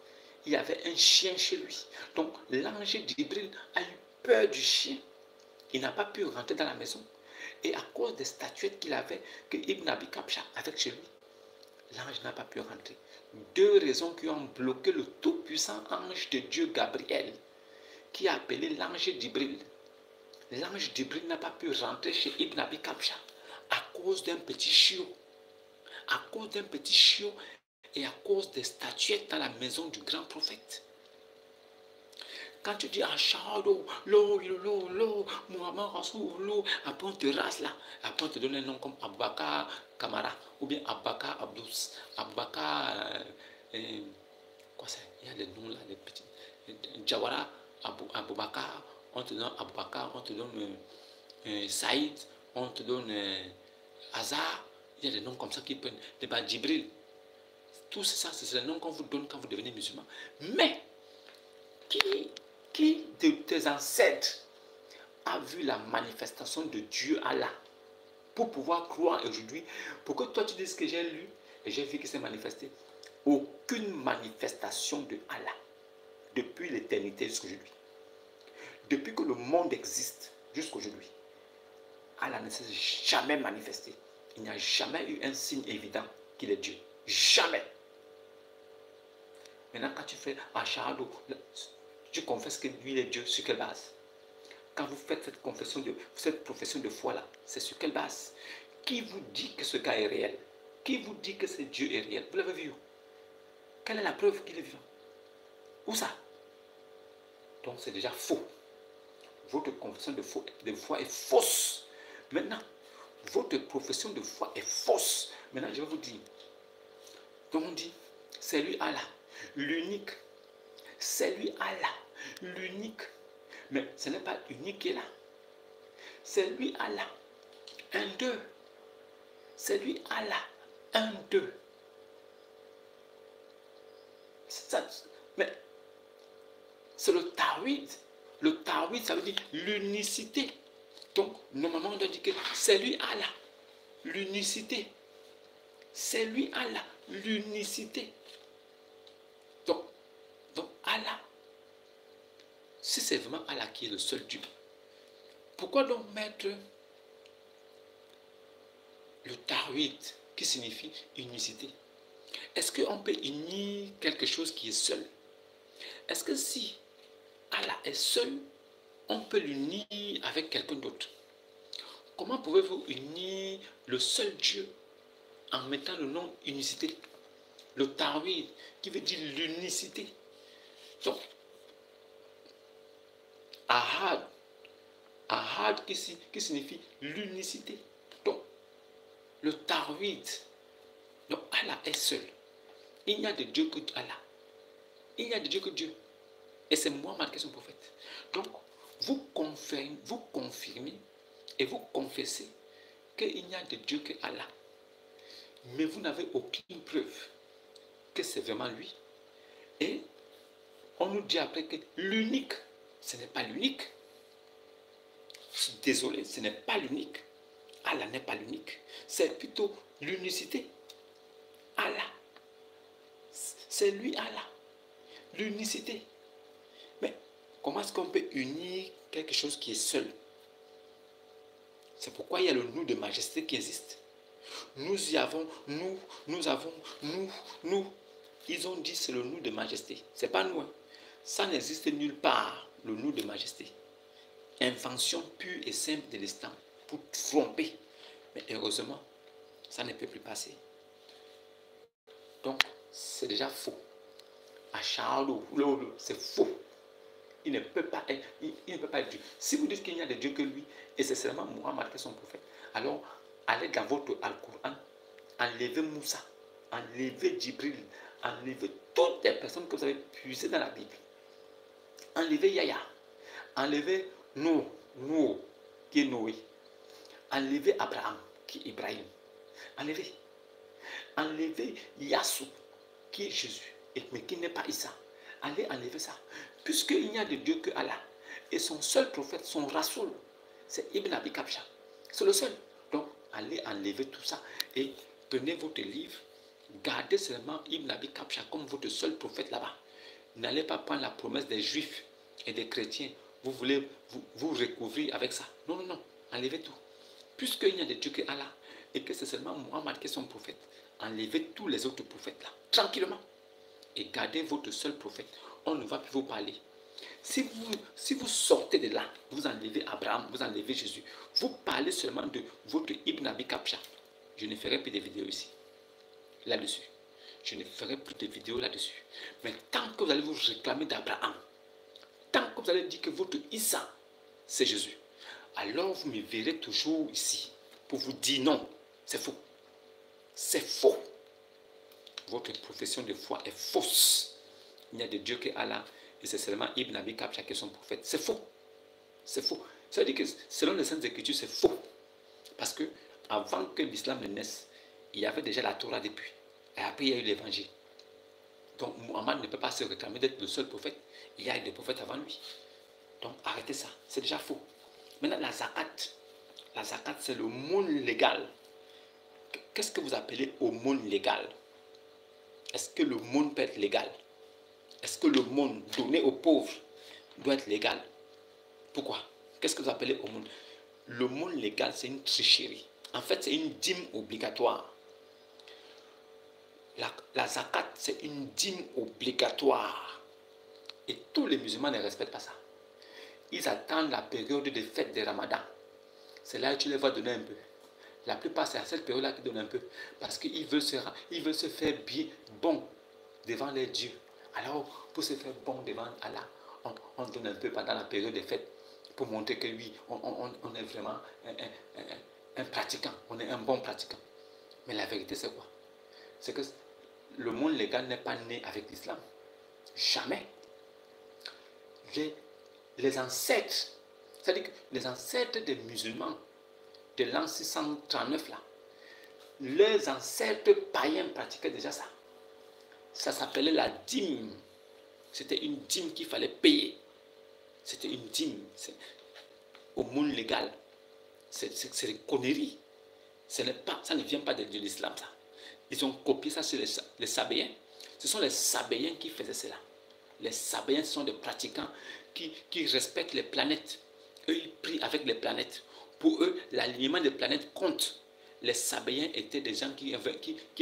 il y avait un chien chez lui. Donc, l'ange Jibril a eu peur du chien. Il n'a pas pu rentrer dans la maison. Et à cause des statuettes qu'il avait, que Ibn Abi Kabsha avait chez lui, l'ange n'a pas pu rentrer. Deux raisons qui ont bloqué le tout-puissant ange de Dieu Gabriel, qui a appelé l'ange Jibril. L'ange Jibril n'a pas pu rentrer chez Ibn Abi Kabsha à cause d'un petit chiot. À cause d'un petit chiot et à cause des statuettes dans la maison du grand prophète. Quand tu dis Ashhadu, Muhammad Rasoul, après on te rase là, après on te donne un nom comme Abubakar Kamara, ou bien Abubakar Abdous, Abubakar, quoi c'est? Il y a des noms là, les petits. Jawara, Abubakar, on te donne Abubakar, on te donne Saïd, on te donne Hazar, il y a des noms comme ça qui prennent, des Djibril. Tout ça, c'est les noms qu'on vous donne quand vous devenez musulman. Mais, qui de tes ancêtres a vu la manifestation de Dieu Allah pour pouvoir croire aujourd'hui, pour que toi tu dises que j'ai lu et j'ai vu qu'il s'est manifesté? Aucune manifestation de Allah depuis l'éternité jusqu'à aujourd'hui. Depuis que le monde existe jusqu'à aujourd'hui, Allah ne s'est jamais manifesté. Il n'y a jamais eu un signe évident qu'il est Dieu. Jamais. Maintenant, quand tu fais Ashhadu, tu confesses que lui est Dieu, sur quelle base? Quand vous faites cette profession de foi là, c'est sur quelle base? Qui vous dit que ce gars est réel? Qui vous dit que ce Dieu est réel? Vous l'avez vu où? Quelle est la preuve qu'il est vivant? Où ça? Donc c'est déjà faux. Votre confession de foi est fausse. Maintenant, votre profession de foi est fausse. Maintenant, je vais vous dire. Donc on dit, c'est lui Allah, l'unique. C'est lui Allah, l'unique. Mais ce n'est pas unique qui est là. C'est lui Allah, un, deux. C'est lui Allah, un, deux. Mais c'est le Tawhid. Le Tawhid, ça veut dire l'unicité. Donc, normalement, on doit dire que c'est lui Allah, l'unicité. C'est lui Allah, l'unicité. Donc Allah, si c'est vraiment Allah qui est le seul Dieu, pourquoi donc mettre le Tawhid qui signifie unicité? Est-ce qu'on peut unir quelque chose qui est seul? Est-ce que si Allah est seul, on peut l'unir avec quelqu'un d'autre? Comment pouvez-vous unir le seul Dieu en mettant le nom unicité? Le Tawhid qui veut dire l'unicité. Donc, Ahad qui signifie l'unicité. Donc, le Tawhid. Donc, Allah est seul. Il n'y a de Dieu que Allah. Il n'y a de Dieu que Dieu. Et c'est Muhammad qui est son prophète. Donc, vous confirmez et vous confessez qu'il n'y a de Dieu que Allah. Mais vous n'avez aucune preuve que c'est vraiment lui. Et on nous dit après que l'unique, ce n'est pas l'unique. Désolé, ce n'est pas l'unique. Allah n'est pas l'unique. C'est plutôt l'unicité. Allah. C'est lui Allah. L'unicité. Mais comment est-ce qu'on peut unir quelque chose qui est seul? C'est pourquoi il y a le nom de majesté qui existe. Nous y avons, nous avons, nous. Ils ont dit c'est le nous de majesté. Ce n'est pas nous. Hein. Ça n'existe nulle part, le nous de majesté. Invention pure et simple de l'islam pour tromper. Mais heureusement, ça ne peut plus passer. Donc, c'est déjà faux. À Charlot, c'est faux. Il ne peut pas être, il ne peut pas être Dieu. Si vous dites qu'il n'y a de Dieu que lui, et c'est seulement Muhammad qui est son prophète, alors allez dans votre Al-Qur'an, enlevez Moussa, enlevez Djibril, enlevez toutes les personnes que vous avez puisées dans la Bible. Enlevez Yahya, enlevez Noé, qui est Noé. Enlevez Abraham, qui est Ibrahim. Enlevez. Enlevez Yassou, qui est Jésus, mais qui n'est pas Issa. Allez enlever ça. Puisqu'il n'y a de Dieu que Allah. Et son seul prophète, son Rasoul, c'est Ibn Abi Kabsha. C'est le seul. Donc, allez enlever tout ça et prenez votre livre. Gardez seulement Ibn Abi Kabsha comme votre seul prophète là-bas. N'allez pas prendre la promesse des Juifs et des chrétiens. Vous voulez vous recouvrir avec ça. Non, non, non. Enlevez tout. Puisqu'il n'y a de Dieu que Allah et que c'est seulement Muhammad qui est son prophète, enlevez tous les autres prophètes là, tranquillement. Et gardez votre seul prophète. On ne va plus vous parler. Si vous sortez de là, vous enlevez Abraham, vous enlevez Jésus, vous parlez seulement de votre Ibn Abi Kabsha. Je ne ferai plus de vidéos ici, là-dessus. Je ne ferai plus de vidéos là-dessus. Mais tant que vous allez vous réclamer d'Abraham, tant que vous allez dire que votre Issa, c'est Jésus, alors vous me verrez toujours ici pour vous dire non, c'est faux. C'est faux. Votre profession de foi est fausse. Il n'y a de Dieu que Allah et c'est seulement Ibn Abi Kabsha qui est son prophète. C'est faux. C'est faux. Ça veut dire que selon les Saintes Écritures, c'est faux. Parce que avant que l'islam ne naisse, il y avait déjà la Torah depuis. Et après, il y a eu l'évangile. Donc, Muhammad ne peut pas se réclamer d'être le seul prophète. Il y a des prophètes avant lui. Donc, arrêtez ça. C'est déjà faux. Maintenant, la zakat. La zakat, c'est le monde légal. Qu'est-ce que vous appelez aumône légal? Est-ce que le monde peut être légal? Est-ce que le monde donné aux pauvres doit être légal? Pourquoi? Qu'est-ce que vous appelez aumône? Le monde légal, c'est une tricherie. En fait, c'est une dîme obligatoire. La zakat, c'est une dîme obligatoire. Et tous les musulmans ne respectent pas ça. Ils attendent la période de fête de Ramadan. C'est là que tu les vois donner un peu. La plupart, c'est à cette période-là qu'ils donnent un peu. Parce qu'ils veulent se faire bien, bon devant les dieux. Alors, pour se faire bon devant Allah, on donne un peu pendant la période des fêtes pour montrer que oui, on est vraiment un pratiquant. On est un bon pratiquant. Mais la vérité, c'est quoi? C'est que le monde légal n'est pas né avec l'islam. Jamais. Les ancêtres, c'est-à-dire que les ancêtres des musulmans de l'an 639 là, leurs ancêtres païens pratiquaient déjà ça. Ça s'appelait la dîme. C'était une dîme qu'il fallait payer. C'était une dîme. Au monde légal. C'est des conneries. Ça ne vient pas de l'islam, ça. Ils ont copié ça sur les Sabéens. Ce sont les Sabéens qui faisaient cela. Les Sabéens sont des pratiquants qui respectent les planètes. Eux, ils prient avec les planètes. Pour eux, l'alignement des planètes compte. Les Sabéens étaient des gens qui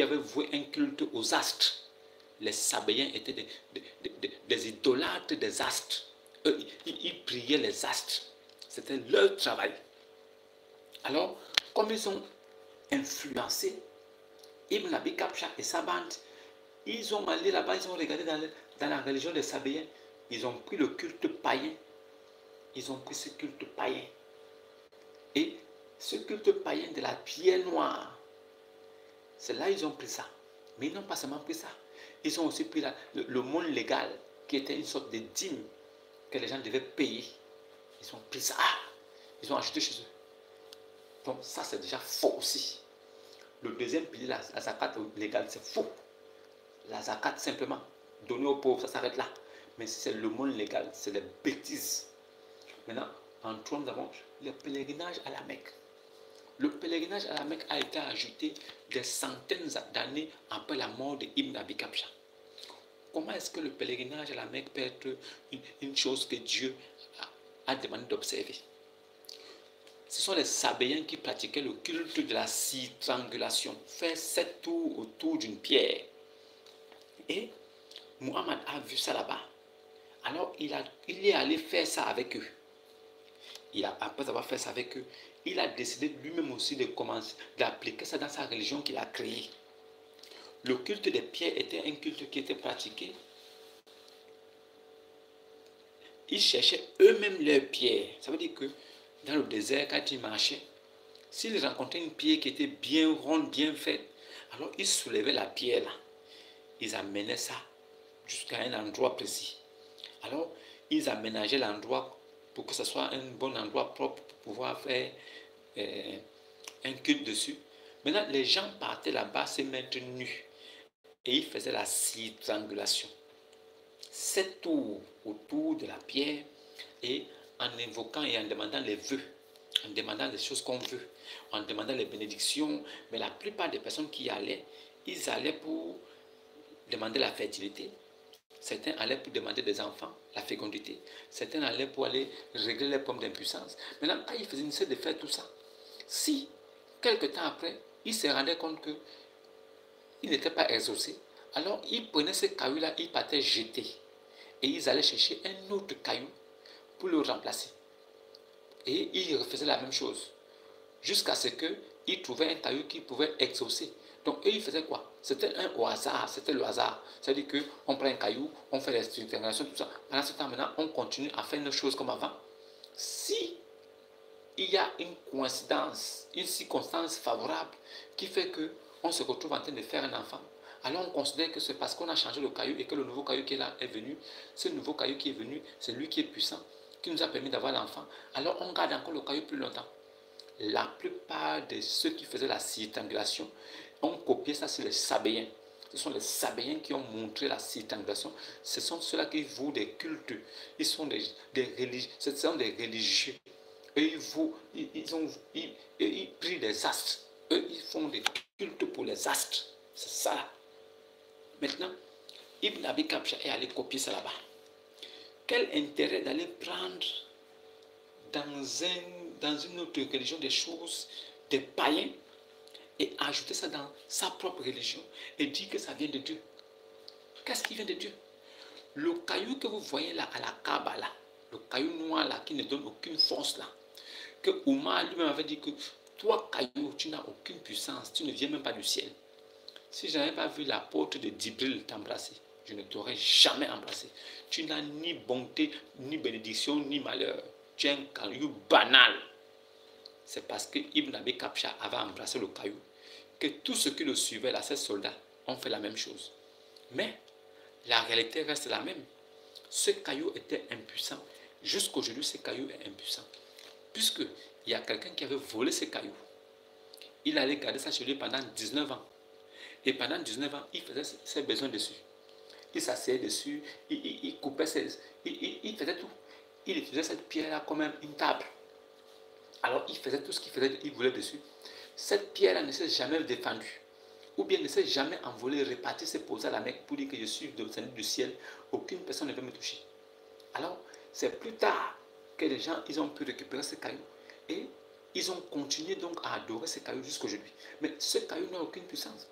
avaient voué un culte aux astres. Les Sabéens étaient des idolâtres des astres. Eux, ils priaient les astres. C'était leur travail. Alors, comme ils ont influencé Ibn Abi Kabsha et sa bande, ils ont allé là-bas, ils ont regardé dans la religion des Sabéens. Ils ont pris le culte païen. Ils ont pris ce culte païen. Et ce culte païen de la pierre noire, c'est là qu'ils ont pris ça. Mais ils n'ont pas seulement pris ça. Ils ont aussi pris le monde légal, qui était une sorte de dîme que les gens devaient payer. Ils ont pris ça. Ils ont acheté chez eux. Donc ça, c'est déjà faux aussi. Le deuxième pilier, la zakat légale, c'est faux. La zakat, simplement, donnée aux pauvres, ça s'arrête là. Mais si c'est le monde légal, c'est des bêtises. Maintenant, entrons, nous avons le pèlerinage à la Mecque. Le pèlerinage à la Mecque a été ajouté des centaines d'années après la mort d'Ibn Abi Kabsha. Comment est-ce que le pèlerinage à la Mecque peut être une chose que Dieu a demandé d'observer? Ce sont les Sabéens qui pratiquaient le culte de la triangulation, faire 7 tours autour d'une pierre. Et Muhammad a vu ça là-bas. Alors il est allé faire ça avec eux. Après avoir fait ça avec eux, il a décidé lui-même aussi de commencer d'appliquer ça dans sa religion qu'il a créée. Le culte des pierres était un culte qui était pratiqué. Ils cherchaient eux-mêmes leurs pierres. Ça veut dire que dans le désert, quand ils marchaient, s'ils rencontraient une pierre qui était bien ronde, bien faite, alors ils soulevaient la pierre là. Ils amenaient ça jusqu'à un endroit précis. Alors, ils aménageaient l'endroit pour que ce soit un bon endroit propre pour pouvoir faire un culte dessus. Maintenant, les gens partaient là-bas se mettre nus et ils faisaient la triangulation. 7 tours autour de la pierre et en invoquant et en demandant les vœux, en demandant les choses qu'on veut, en demandant les bénédictions. Mais la plupart des personnes qui y allaient, ils allaient pour demander la fertilité. Certains allaient pour demander des enfants, la fécondité. Certains allaient pour aller régler les problèmes d'impuissance. Maintenant, quand ils faisaient une série de faire tout ça, si, quelque temps après, ils se rendaient compte qu'ils n'étaient pas exaucés, alors ils prenaient ces cailloux-là, ils partaient jeter. Et ils allaient chercher un autre caillou pour le remplacer. Et ils refaisaient la même chose. Jusqu'à ce qu'ils trouvaient un caillou qui pouvait exaucer. Donc, eux, ils faisaient quoi? C'était au hasard, c'était le hasard. C'est-à-dire qu'on prend un caillou, on fait les interrogations, tout ça. Pendant ce temps, maintenant, on continue à faire nos choses comme avant. Si il y a une coïncidence, une circonstance favorable qui fait qu'on se retrouve en train de faire un enfant, alors on considère que c'est parce qu'on a changé le caillou et que le nouveau caillou qui est là est venu. Ce nouveau caillou qui est venu, c'est lui qui est puissant, qui nous a permis d'avoir l'enfant. Alors on garde encore le caillou plus longtemps. La plupart de ceux qui faisaient la triangulation ont copié ça sur les Sabéens. Ce sont les Sabéens qui ont montré la triangulation. Ce sont ceux-là qui vouent des cultes. Ils sont des religieux. Ce sont des religieux. Et ils prient des astres. Eux, ils font des cultes pour les astres. C'est ça. Maintenant, Ibn Abi Kabsha est allé copier ça là-bas. Quel intérêt d'aller prendre dans une autre religion des choses, des païens, et ajouter ça dans sa propre religion et dire que ça vient de Dieu? Qu'est-ce qui vient de Dieu? Le caillou que vous voyez là à la Kaaba, là, le caillou noir là qui ne donne aucune force là, que Oumar lui-même avait dit que toi caillou, tu n'as aucune puissance, tu ne viens même pas du ciel. Si je n'avais pas vu l'apôtre de Djibril t'embrasser, je ne t'aurais jamais embrassé. Tu n'as ni bonté, ni bénédiction, ni malheur. Tu es un caillou banal. C'est parce que Ibn Abi Kabsha avait embrassé le caillou que tous ceux qui le suivaient, là, ces soldats, ont fait la même chose. Mais la réalité reste la même. Ce caillou était impuissant. Jusqu'aujourd'hui, ce caillou est impuissant. Puisqu'il y a quelqu'un qui avait volé ce caillou. Il allait garder ça chez lui pendant 19 ans. Et pendant 19 ans, il faisait ses besoins dessus. Il s'asseyait dessus, il coupait il faisait tout. Il utilisait cette pierre-là comme une table. Alors il faisait tout ce qu'il voulait dessus. Cette pierre-là ne s'est jamais défendue. Ou bien ne s'est jamais envolée, repartie, s'est posée à la Mecque pour dire que je suis descendu du ciel. Aucune personne ne peut me toucher. Alors, c'est plus tard que les gens ils ont pu récupérer ce caillou. Et ils ont continué donc à adorer ce caillou jusqu'aujourd'hui. Mais ce caillou n'a aucune puissance.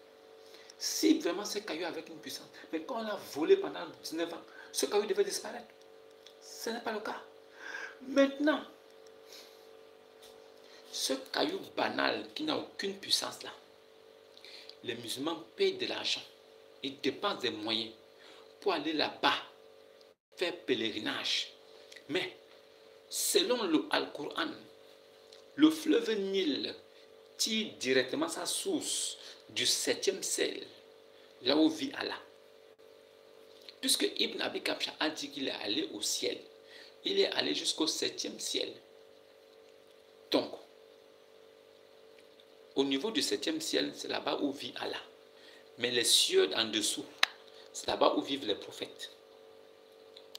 Si vraiment ce caillou avait une puissance, mais quand on l'a volé pendant 19 ans, ce caillou devait disparaître. Ce n'est pas le cas. Maintenant, ce caillou banal qui n'a aucune puissance là, les musulmans payent de l'argent, ils dépensent des moyens pour aller là-bas, faire pèlerinage. Mais selon le Al-Qur'an, le fleuve Nil tire directement sa source du 7e ciel, là où vit Allah. Puisque Ibn Abi Kabsha a dit qu'il est allé au ciel, il est allé jusqu'au 7e ciel. Donc, au niveau du 7e ciel, c'est là-bas où vit Allah. Mais les cieux en dessous, c'est là-bas où vivent les prophètes.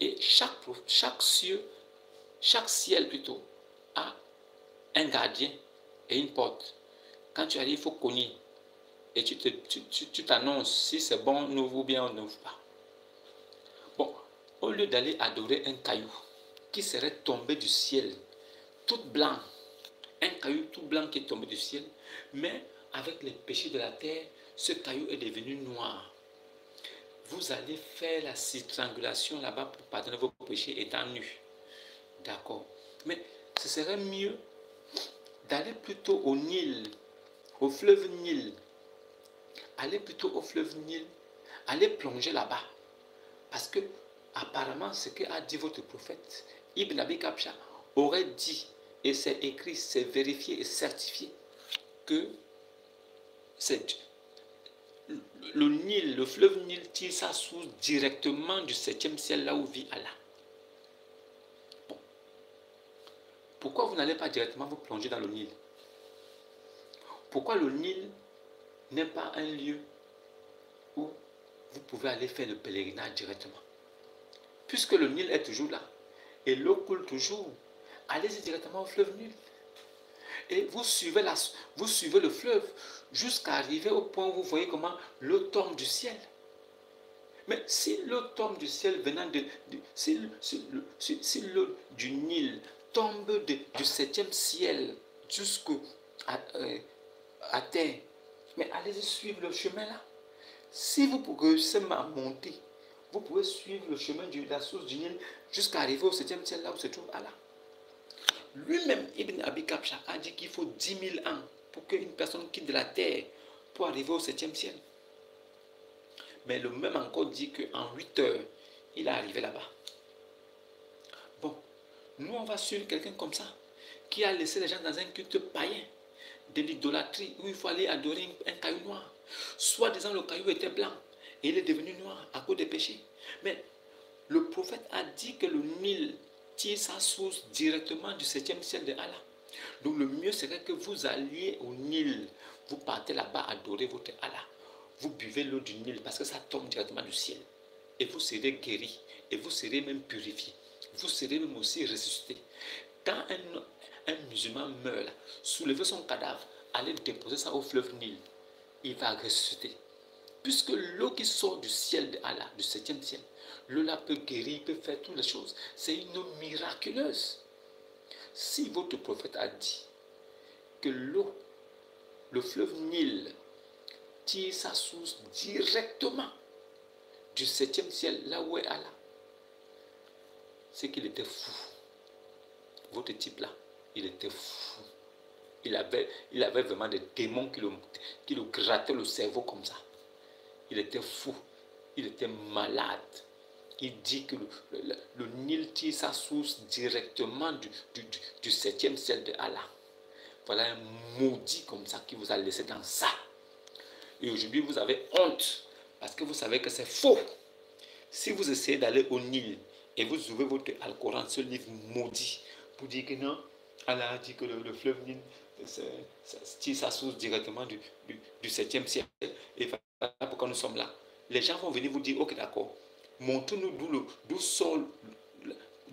Et chaque ciel plutôt, a un gardien et une porte. Quand tu arrives, il faut cogner. Et tu t'annonces si c'est bon, on ouvre ou bien on n'ouvre pas. Bon, au lieu d'aller adorer un caillou qui serait tombé du ciel, tout blanc, Un caillou tout blanc qui est tombé du ciel, mais avec les péchés de la terre, ce caillou est devenu noir. Vous allez faire la triangulation là-bas pour pardonner vos péchés étant nus. D'accord. Mais ce serait mieux d'aller plutôt au Nil, au fleuve Nil. Allez plutôt au fleuve Nil. Allez plonger là-bas. Parce que, apparemment, ce qu'a dit votre prophète, Ibn Abi Kabsha, aurait dit, et c'est écrit, c'est vérifié et certifié, que le Nil, le fleuve Nil tire sa source directement du 7e ciel, là où vit Allah. Bon. Pourquoi vous n'allez pas directement vous plonger dans le Nil? Pourquoi le Nil n'est pas un lieu où vous pouvez aller faire le pèlerinage directement? Puisque le Nil est toujours là, et l'eau coule toujours, allez-y directement au fleuve Nil. Et vous suivez le fleuve jusqu'à arriver au point où vous voyez comment l'eau tombe du ciel. Mais si l'eau tombe du ciel venant si l'eau du Nil tombe du 7e ciel jusqu'à terre, mais allez-y suivre le chemin là. Si vous réussissez à monter, vous pouvez suivre le chemin de la source du Nil jusqu'à arriver au 7e ciel là où se trouve Allah. Lui-même, Ibn Abi Kabsha a dit qu'il faut 10 000 ans pour qu'une personne quitte de la terre pour arriver au 7e ciel. Mais le même encore dit qu'en 8 heures, il est arrivé là-bas. Bon, nous on va suivre quelqu'un comme ça, qui a laissé les gens dans un culte païen, de l'idolâtrie, où il faut aller adorer un caillou noir. Soit disant le caillou était blanc, et il est devenu noir à cause des péchés. Mais le prophète a dit que le Nil tire sa source directement du 7e ciel de Allah. Donc le mieux serait que vous alliez au Nil, vous partez là-bas adorer votre Allah. Vous buvez l'eau du Nil parce que ça tombe directement du ciel. Et vous serez guéri, et vous serez même purifié. Vous serez même aussi ressuscité. Quand un musulman meurt, soulevez son cadavre, allez déposer ça au fleuve Nil. Il va ressusciter. Puisque l'eau qui sort du ciel de Allah, du 7e ciel, l'eau là peut guérir, peut faire toutes les choses. C'est une eau miraculeuse. Si votre prophète a dit que l'eau, le fleuve Nil, tire sa source directement du 7e ciel, là où est Allah, c'est qu'il était fou. Votre type là, il était fou. Il avait vraiment des démons qui le grattaient le cerveau comme ça. Il était fou. Il était malade. Il dit que le Nil tire sa source directement du 7e ciel de Allah. Voilà un maudit comme ça qui vous a laissé dans ça. Et aujourd'hui, vous avez honte parce que vous savez que c'est faux. Si vous essayez d'aller au Nil et vous ouvrez votre Alcoran, ce livre maudit, pour dire que non, Allah a dit que le fleuve Nil tire sa source directement du 7e ciel. Et voilà pourquoi nous sommes là. Les gens vont venir vous dire, ok d'accord, montre-nous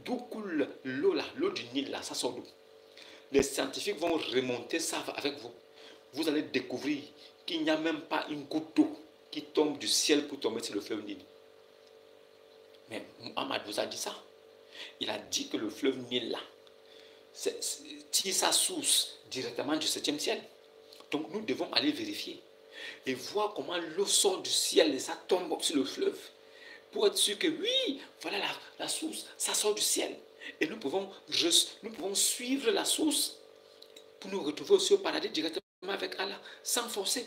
d'où coule l'eau là, l'eau du Nil là, ça sort d'où? Les scientifiques vont remonter ça avec vous. Vous allez découvrir qu'il n'y a même pas une goutte d'eau qui tombe du ciel pour tomber sur le fleuve Nil. Mais Muhammad vous a dit ça. Il a dit que le fleuve Nil là tire sa source directement du 7e ciel. Donc nous devons aller vérifier et voir comment l'eau sort du ciel et ça tombe sur le fleuve pour être sûr que oui, voilà la source, ça sort du ciel. Et nous pouvons suivre la source pour nous retrouver aussi au paradis directement avec Allah, sans forcer.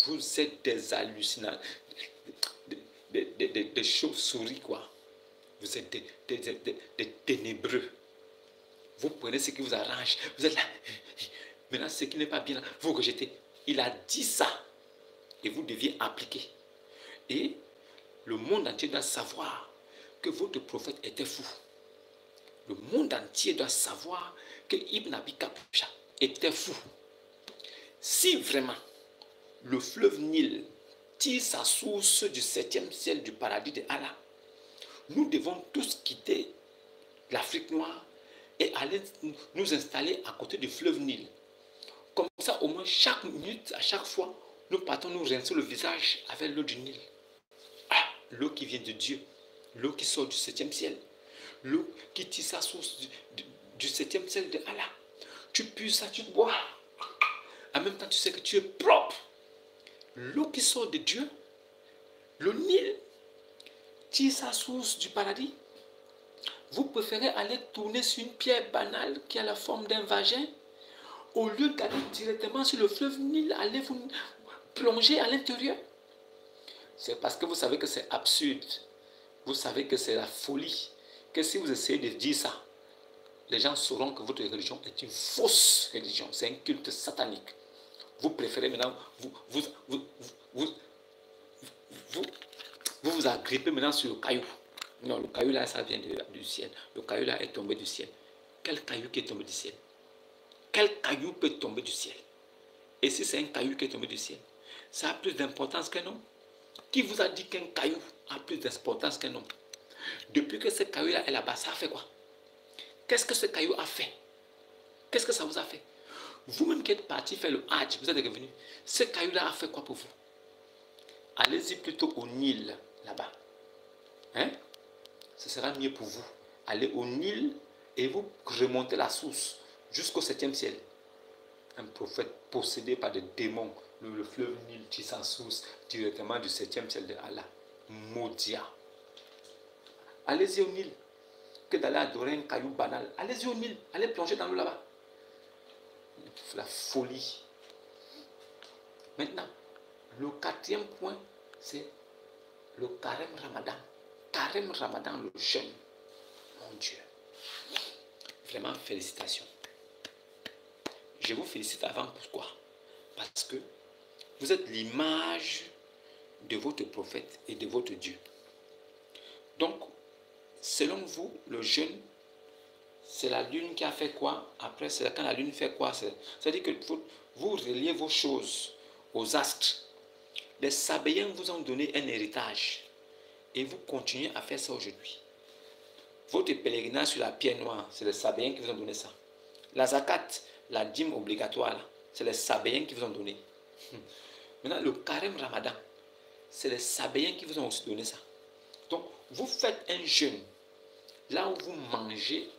Vous êtes des hallucinants, des chauves-souris, quoi. Vous êtes des ténébreux. Vous prenez ce qui vous arrange. Vous êtes là. Maintenant, ce qui n'est pas bien, vous rejetez. Il a dit ça. Et vous deviez appliquer. Et le monde entier doit savoir que votre prophète était fou. Le monde entier doit savoir que Ibn Abi Kabsha était fou. Si vraiment le fleuve Nil tire sa source du 7e ciel du paradis de Allah, nous devons tous quitter l'Afrique noire et aller nous installer à côté du fleuve Nil. Comme ça, au moins chaque minute, à chaque fois, nous partons nous rincer le visage avec l'eau du Nil. Ah, l'eau qui vient de Dieu, l'eau qui sort du 7e ciel, l'eau qui tire sa source du 7e ciel de Allah. Tu pues ça, tu bois. En même temps, tu sais que tu es propre. L'eau qui sort de Dieu, le Nil, tire sa source du paradis. Vous préférez aller tourner sur une pierre banale qui a la forme d'un vagin au lieu d'aller directement sur le fleuve Nil, aller vous plonger à l'intérieur. C'est parce que vous savez que c'est absurde. Vous savez que c'est la folie. Que si vous essayez de dire ça, les gens sauront que votre religion est une fausse religion. C'est un culte satanique. Vous préférez maintenant vous agrippez maintenant sur le caillou. Non, le caillou là, ça vient du ciel. Le caillou là est tombé du ciel. Quel caillou qui est tombé du ciel? Quel caillou peut tomber du ciel? Et si c'est un caillou qui est tombé du ciel, ça a plus d'importance qu'un homme? Qui vous a dit qu'un caillou a plus d'importance qu'un homme? Depuis que ce caillou là est là-bas, ça a fait quoi? Qu'est-ce que ce caillou a fait? Qu'est-ce que ça vous a fait? Vous-même qui êtes parti faire le Hajj, vous êtes revenu. Ce caillou-là a fait quoi pour vous? Allez-y plutôt au Nil, là-bas. Hein? Ce sera mieux pour vous. Allez au Nil et vous remontez la source jusqu'au 7e ciel. Un prophète possédé par des démons, le fleuve Nil tire sa source directement du 7e ciel de Allah. Maudia. Allez-y au Nil. Que d'aller adorer un caillou banal. Allez-y au Nil. Allez plonger dans l'eau là-bas. La folie. Maintenant, le 4e point, c'est le carême Ramadan. Carême Ramadan, le jeûne. Mon Dieu. Vraiment, félicitations. Je vous félicite avant. Pourquoi? Parce que vous êtes l'image de votre prophète et de votre Dieu. Donc, selon vous, le jeûne, c'est la lune qui a fait quoi? Après, c'est quand la lune fait quoi? C'est-à-dire que vous reliez vos choses aux astres. Les Sabéens vous ont donné un héritage et vous continuez à faire ça aujourd'hui. Votre pèlerinage sur la pierre noire, c'est les Sabéens qui vous ont donné ça. La zakat, la dîme obligatoire, c'est les Sabéens qui vous ont donné. Maintenant, le carême Ramadan, c'est les Sabéens qui vous ont aussi donné ça. Donc, vous faites un jeûne. Là où vous mangez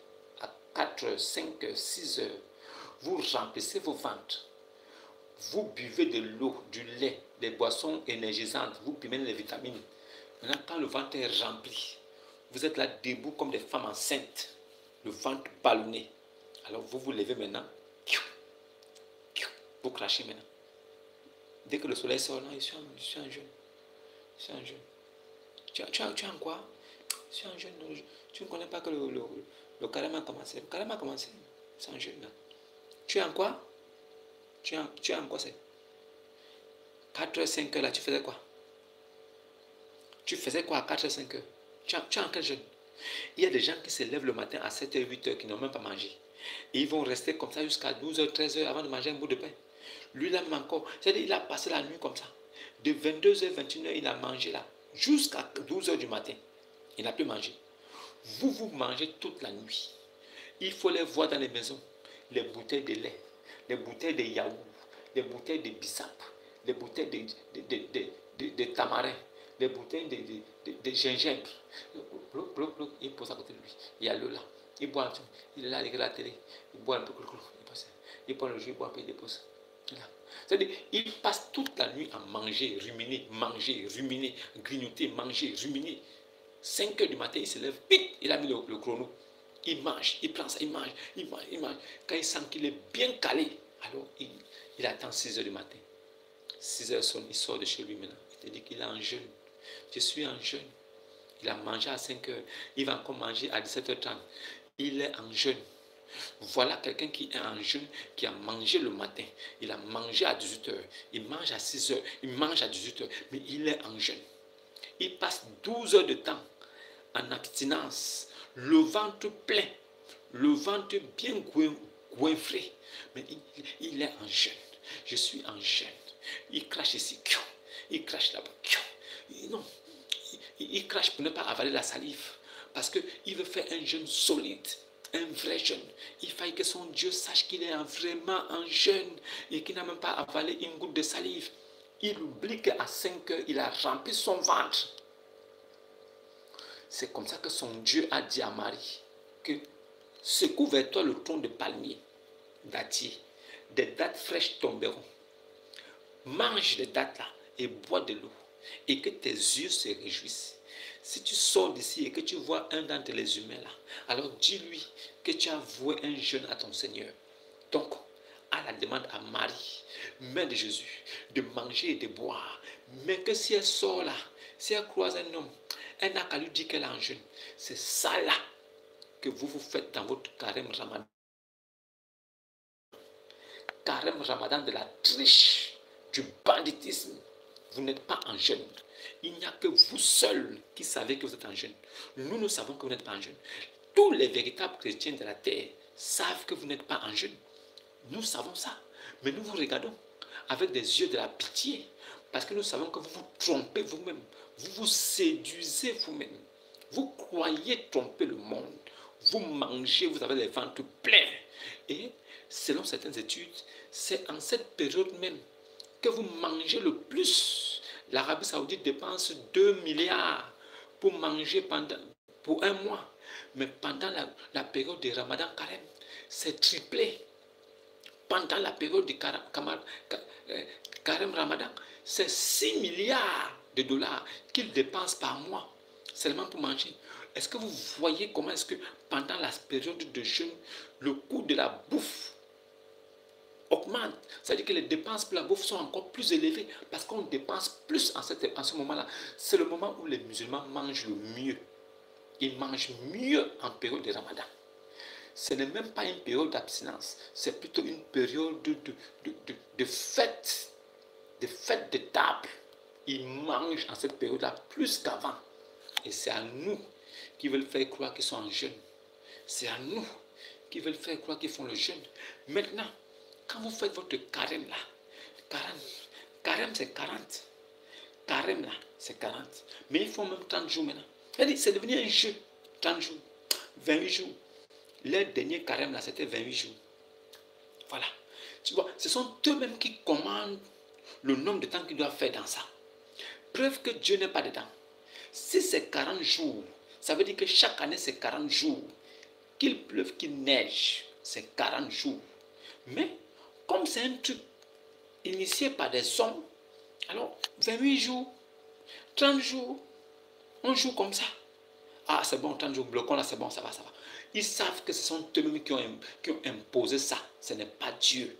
à 4, 5, 6 heures, vous remplissez vos ventres. Vous buvez de l'eau, du lait, des boissons énergisantes, vous buvez les vitamines. Maintenant, quand le ventre est rempli, vous êtes là debout comme des femmes enceintes, le ventre ballonné. Alors vous vous levez maintenant, vous crachez maintenant. Dès que le soleil sort, non, je suis en jeûne. Je suis en jeûne. Tu es en quoi? Je suis en jeûne. Tu ne connais pas que le carême a commencé. Le carême a commencé. C'est en jeûne. Tu es en quoi? Tu es en quoi c'est? 4h, 5h là, tu faisais quoi? Tu faisais quoi à 4h, 5h? Tu es en quel jeûne? Il y a des gens qui se lèvent le matin à 7h, 8h qui n'ont même pas mangé. Et ils vont rester comme ça jusqu'à 12h, 13h avant de manger un bout de pain. Lui, là, encore. C'est-à-dire il a passé la nuit comme ça. De 22h, 21h, il a mangé là. Jusqu'à 12h du matin. Il n'a plus mangé. Vous mangez toute la nuit. Il faut les voir dans les maisons. Les bouteilles de lait, les bouteilles de yaourt, les bouteilles de bissap, les bouteilles de tamarin, les bouteilles de gingembre. Il pose à côté de lui. Il y a l'eau là. Il boit un peu. Il est là, il regarde la télé. Il boit un peu. Il prend le jus, il boit un peu, il dépose. C'est-à-dire, il passe toute la nuit à manger, ruminer, grignoter, manger, ruminer. 5h du matin, il se lève, pip, il a mis le chrono. Il mange, il prend ça, il mange. Quand il sent qu'il est bien calé, alors il attend 6h du matin. 6h sonne, il sort de chez lui maintenant. Il te dit qu'il est en jeûne. Je suis en jeûne. Il a mangé à 5h. Il va encore manger à 17h30. Il est en jeûne. Voilà quelqu'un qui est en jeûne, qui a mangé le matin. Il a mangé à 18h. Il mange à 6h. Il mange à 18h. Mais il est en jeûne. Il passe 12 heures de temps en abstinence. Le ventre plein. Le ventre bien goinfré. Mais il est en jeûne. Je suis en jeûne. Il crache ici. Il crache là-bas. Non. Il crache pour ne pas avaler la salive. Parce qu'il veut faire un jeûne solide. Un vrai jeûne. Il faille que son Dieu sache qu'il est vraiment en jeûne et qu'il n'a même pas avalé une goutte de salive. Il oublie qu'à 5 heures, il a rempli son ventre. C'est comme ça que son Dieu a dit à Marie que secoue vers toi le tronc de palmier. dattiers. Des dattes fraîches tomberont. Mange les dattes là et bois de l'eau et que tes yeux se réjouissent. Si tu sors d'ici et que tu vois un d'entre les humains là, alors dis-lui que tu as voué un jeûne à ton Seigneur. Donc, à la demande à Marie, mère de Jésus, de manger et de boire. Mais que si elle sort là, si elle croise un homme, elle n'a qu'à lui dire qu'elle est en jeûne. C'est ça là que vous faites dans votre carême ramadan. Carême ramadan de la triche, du banditisme. Vous n'êtes pas en jeûne. Il n'y a que vous seul qui savez que vous êtes en jeûne. Nous savons que vous n'êtes pas en jeûne. Tous les véritables chrétiens de la terre savent que vous n'êtes pas en jeûne. Nous savons ça. Mais nous vous regardons avec des yeux de la pitié. Parce que nous savons que vous vous trompez vous-même. Vous vous séduisez vous-même. Vous croyez tromper le monde. Vous mangez, vous avez les ventres pleins. Et selon certaines études, c'est en cette période même que vous mangez le plus. L'Arabie Saoudite dépense 2 milliards pour manger pour un mois. Mais pendant la période de Ramadan Carême, c'est triplé. Pendant la période de Carême Ramadan, c'est 6 milliards de dollars qu'ils dépensent par mois seulement pour manger. Est-ce que vous voyez comment est-ce que pendant la période de jeûne, le coût de la bouffe augmente? C'est-à-dire que les dépenses pour la bouffe sont encore plus élevées parce qu'on dépense plus en ce moment-là. C'est le moment où les musulmans mangent le mieux. Ils mangent mieux en période de Ramadan. Ce n'est même pas une période d'abstinence, c'est plutôt une période de fête, de table. Ils mangent en cette période-là plus qu'avant. Et c'est à nous qui veulent faire croire qu'ils sont en jeûne. C'est à nous qui veulent faire croire qu'ils font le jeûne. Maintenant, quand vous faites votre carême là, carême c'est 40. Carême là, c'est 40. Mais il faut même 30 jours maintenant. C'est devenu un jeu. 30 jours, 28 jours. Leur dernier carême là, c'était 28 jours. Voilà. Tu vois, ce sont eux-mêmes qui commandent le nombre de temps qu'ils doivent faire dans ça. Preuve que Dieu n'est pas dedans. Si c'est 40 jours, ça veut dire que chaque année c'est 40 jours. Qu'il pleuve, qu'il neige, c'est 40 jours. Mais, comme c'est un truc initié par des hommes, alors 28 jours, 30 jours, on joue comme ça. Ah, c'est bon, 30 jours, bloquons là, c'est bon, ça va, ça va. Ils savent que ce sont eux-mêmes qui ont imposé ça. Ce n'est pas Dieu.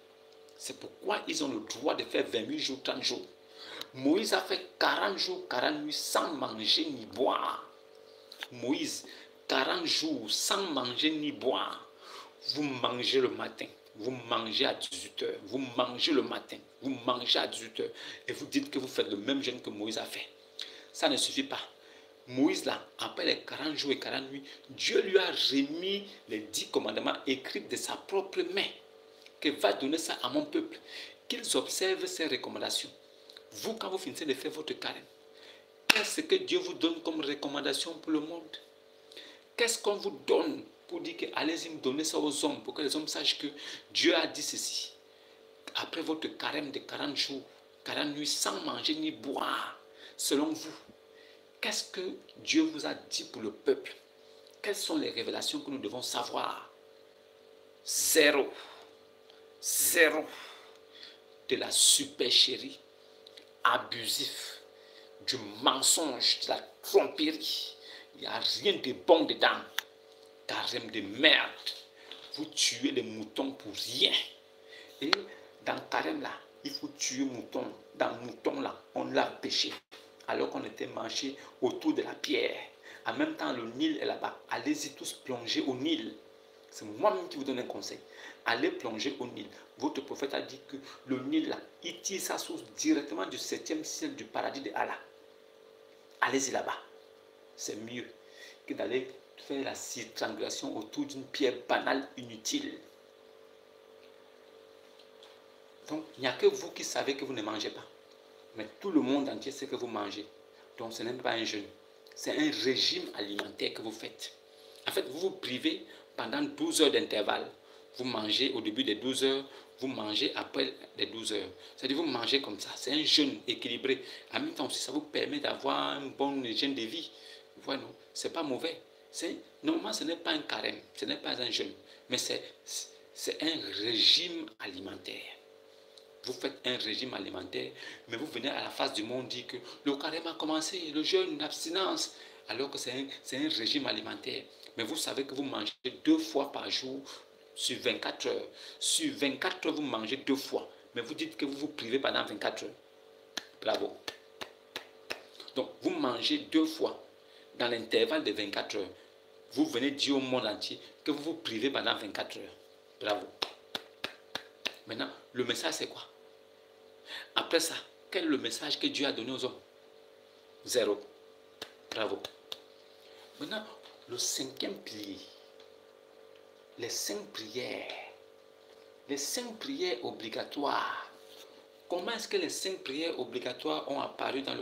C'est pourquoi ils ont le droit de faire 28 jours, 30 jours. Moïse a fait 40 jours, 40 nuits sans manger ni boire. Moïse, 40 jours sans manger ni boire. Vous mangez le matin, vous mangez à 18h, vous mangez le matin, vous mangez à 18h et vous dites que vous faites le même jeûne que Moïse a fait. Ça ne suffit pas. Moïse, là, après les 40 jours et 40 nuits, Dieu lui a remis les 10 commandements écrits de sa propre main, qu'il va donner ça à mon peuple, qu'ils observent ces recommandations. Vous, quand vous finissez de faire votre carême, qu'est-ce que Dieu vous donne comme recommandation pour le monde? Qu'est-ce qu'on vous donne pour dire que allez-y me donner ça aux hommes, pour que les hommes sachent que Dieu a dit ceci? Après votre carême de 40 jours, 40 nuits, sans manger ni boire, selon vous, qu'est-ce que Dieu vous a dit pour le peuple? Quelles sont les révélations que nous devons savoir? Zéro. Zéro. De la supercherie, abusif, du mensonge, de la tromperie. Il n'y a rien de bon dedans. Carême de merde. Vous tuez les moutons pour rien. Et dans carême là, il faut tuer mouton. Dans mouton là, on l'a pêché. Alors qu'on était marché autour de la pierre. En même temps, le Nil est là-bas. Allez-y tous plonger au Nil. C'est moi-même qui vous donne un conseil. Allez plonger au Nil. Votre prophète a dit que le Nil, là, il tire sa source directement du 7e ciel du paradis de Allah. Allez-y là-bas. C'est mieux que d'aller faire la triangulation autour d'une pierre banale inutile. Donc, il n'y a que vous qui savez que vous ne mangez pas. Mais tout le monde entier sait que vous mangez. Donc, ce n'est pas un jeûne. C'est un régime alimentaire que vous faites. En fait, vous vous privez pendant 12 heures d'intervalle. Vous mangez au début des 12 heures, vous mangez après les 12 heures. C'est-à-dire vous mangez comme ça. C'est un jeûne équilibré. En même temps aussi, ça vous permet d'avoir une bonne hygiène de vie. Voilà, ce n'est pas mauvais. Normalement, ce n'est pas un carême, ce n'est pas un jeûne. Mais c'est un régime alimentaire. Vous faites un régime alimentaire, mais vous venez à la face du monde dire que le carême a commencé, le jeûne, l'abstinence, alors que c'est un régime alimentaire. Mais vous savez que vous mangez 2 fois par jour sur 24 heures. Sur 24 heures, vous mangez 2 fois. Mais vous dites que vous vous privez pendant 24 heures. Bravo. Donc, vous mangez 2 fois dans l'intervalle de 24 heures. Vous venez dire au monde entier que vous vous privez pendant 24 heures. Bravo. Maintenant, le message, c'est quoi? Après ça, quel est le message que Dieu a donné aux hommes? 0. Bravo. Maintenant, le 5e pilier, les 5 prières. Les 5 prières obligatoires. Comment est-ce que les 5 prières obligatoires ont apparu dans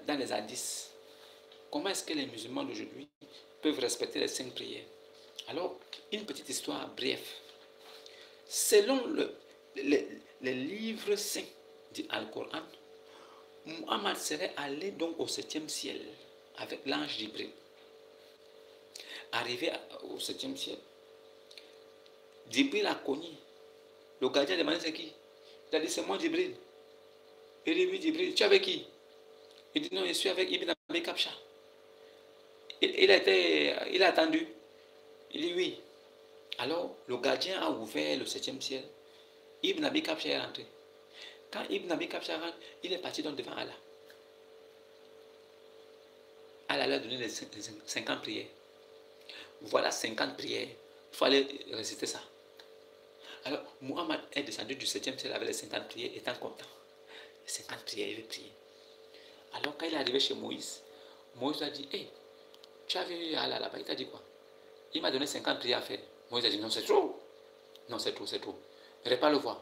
les hadiths? Comment est-ce que les musulmans d'aujourd'hui peuvent respecter les 5 prières? Alors, une petite histoire brève. Selon les livres saints du Al-Coran, Muhammad serait allé donc au 7e ciel avec l'ange Jibril. Arrivé au 7e ciel, Jibril a cogné. Le gardien a demandé c'est qui? Il a dit c'est moi Jibril. Il dit oui Jibril, tu es avec qui? Il dit non, je suis avec Ibn Abi Kabsha. Il a attendu. Il dit oui. Alors le gardien a ouvert le 7e ciel. Ibn Abi Kabsha est rentré. Quand Ibn Abi Kabsha rentre, il est parti donc devant Allah. Allah lui a donné les 50 prières. Voilà 50 prières. Il faut aller réciter ça. Alors, Muhammad est descendu du 7e ciel avec les 50 prières, étant content. Les 50 prières, il veut prier. Alors, quand il est arrivé chez Moïse, Moïse a dit, hey, tu as vu Allah là-bas? Il t'a dit quoi? Il m'a donné 50 prières à faire. Moïse a dit, non, c'est trop. Non, c'est trop, c'est trop. Ne vais pas le voir.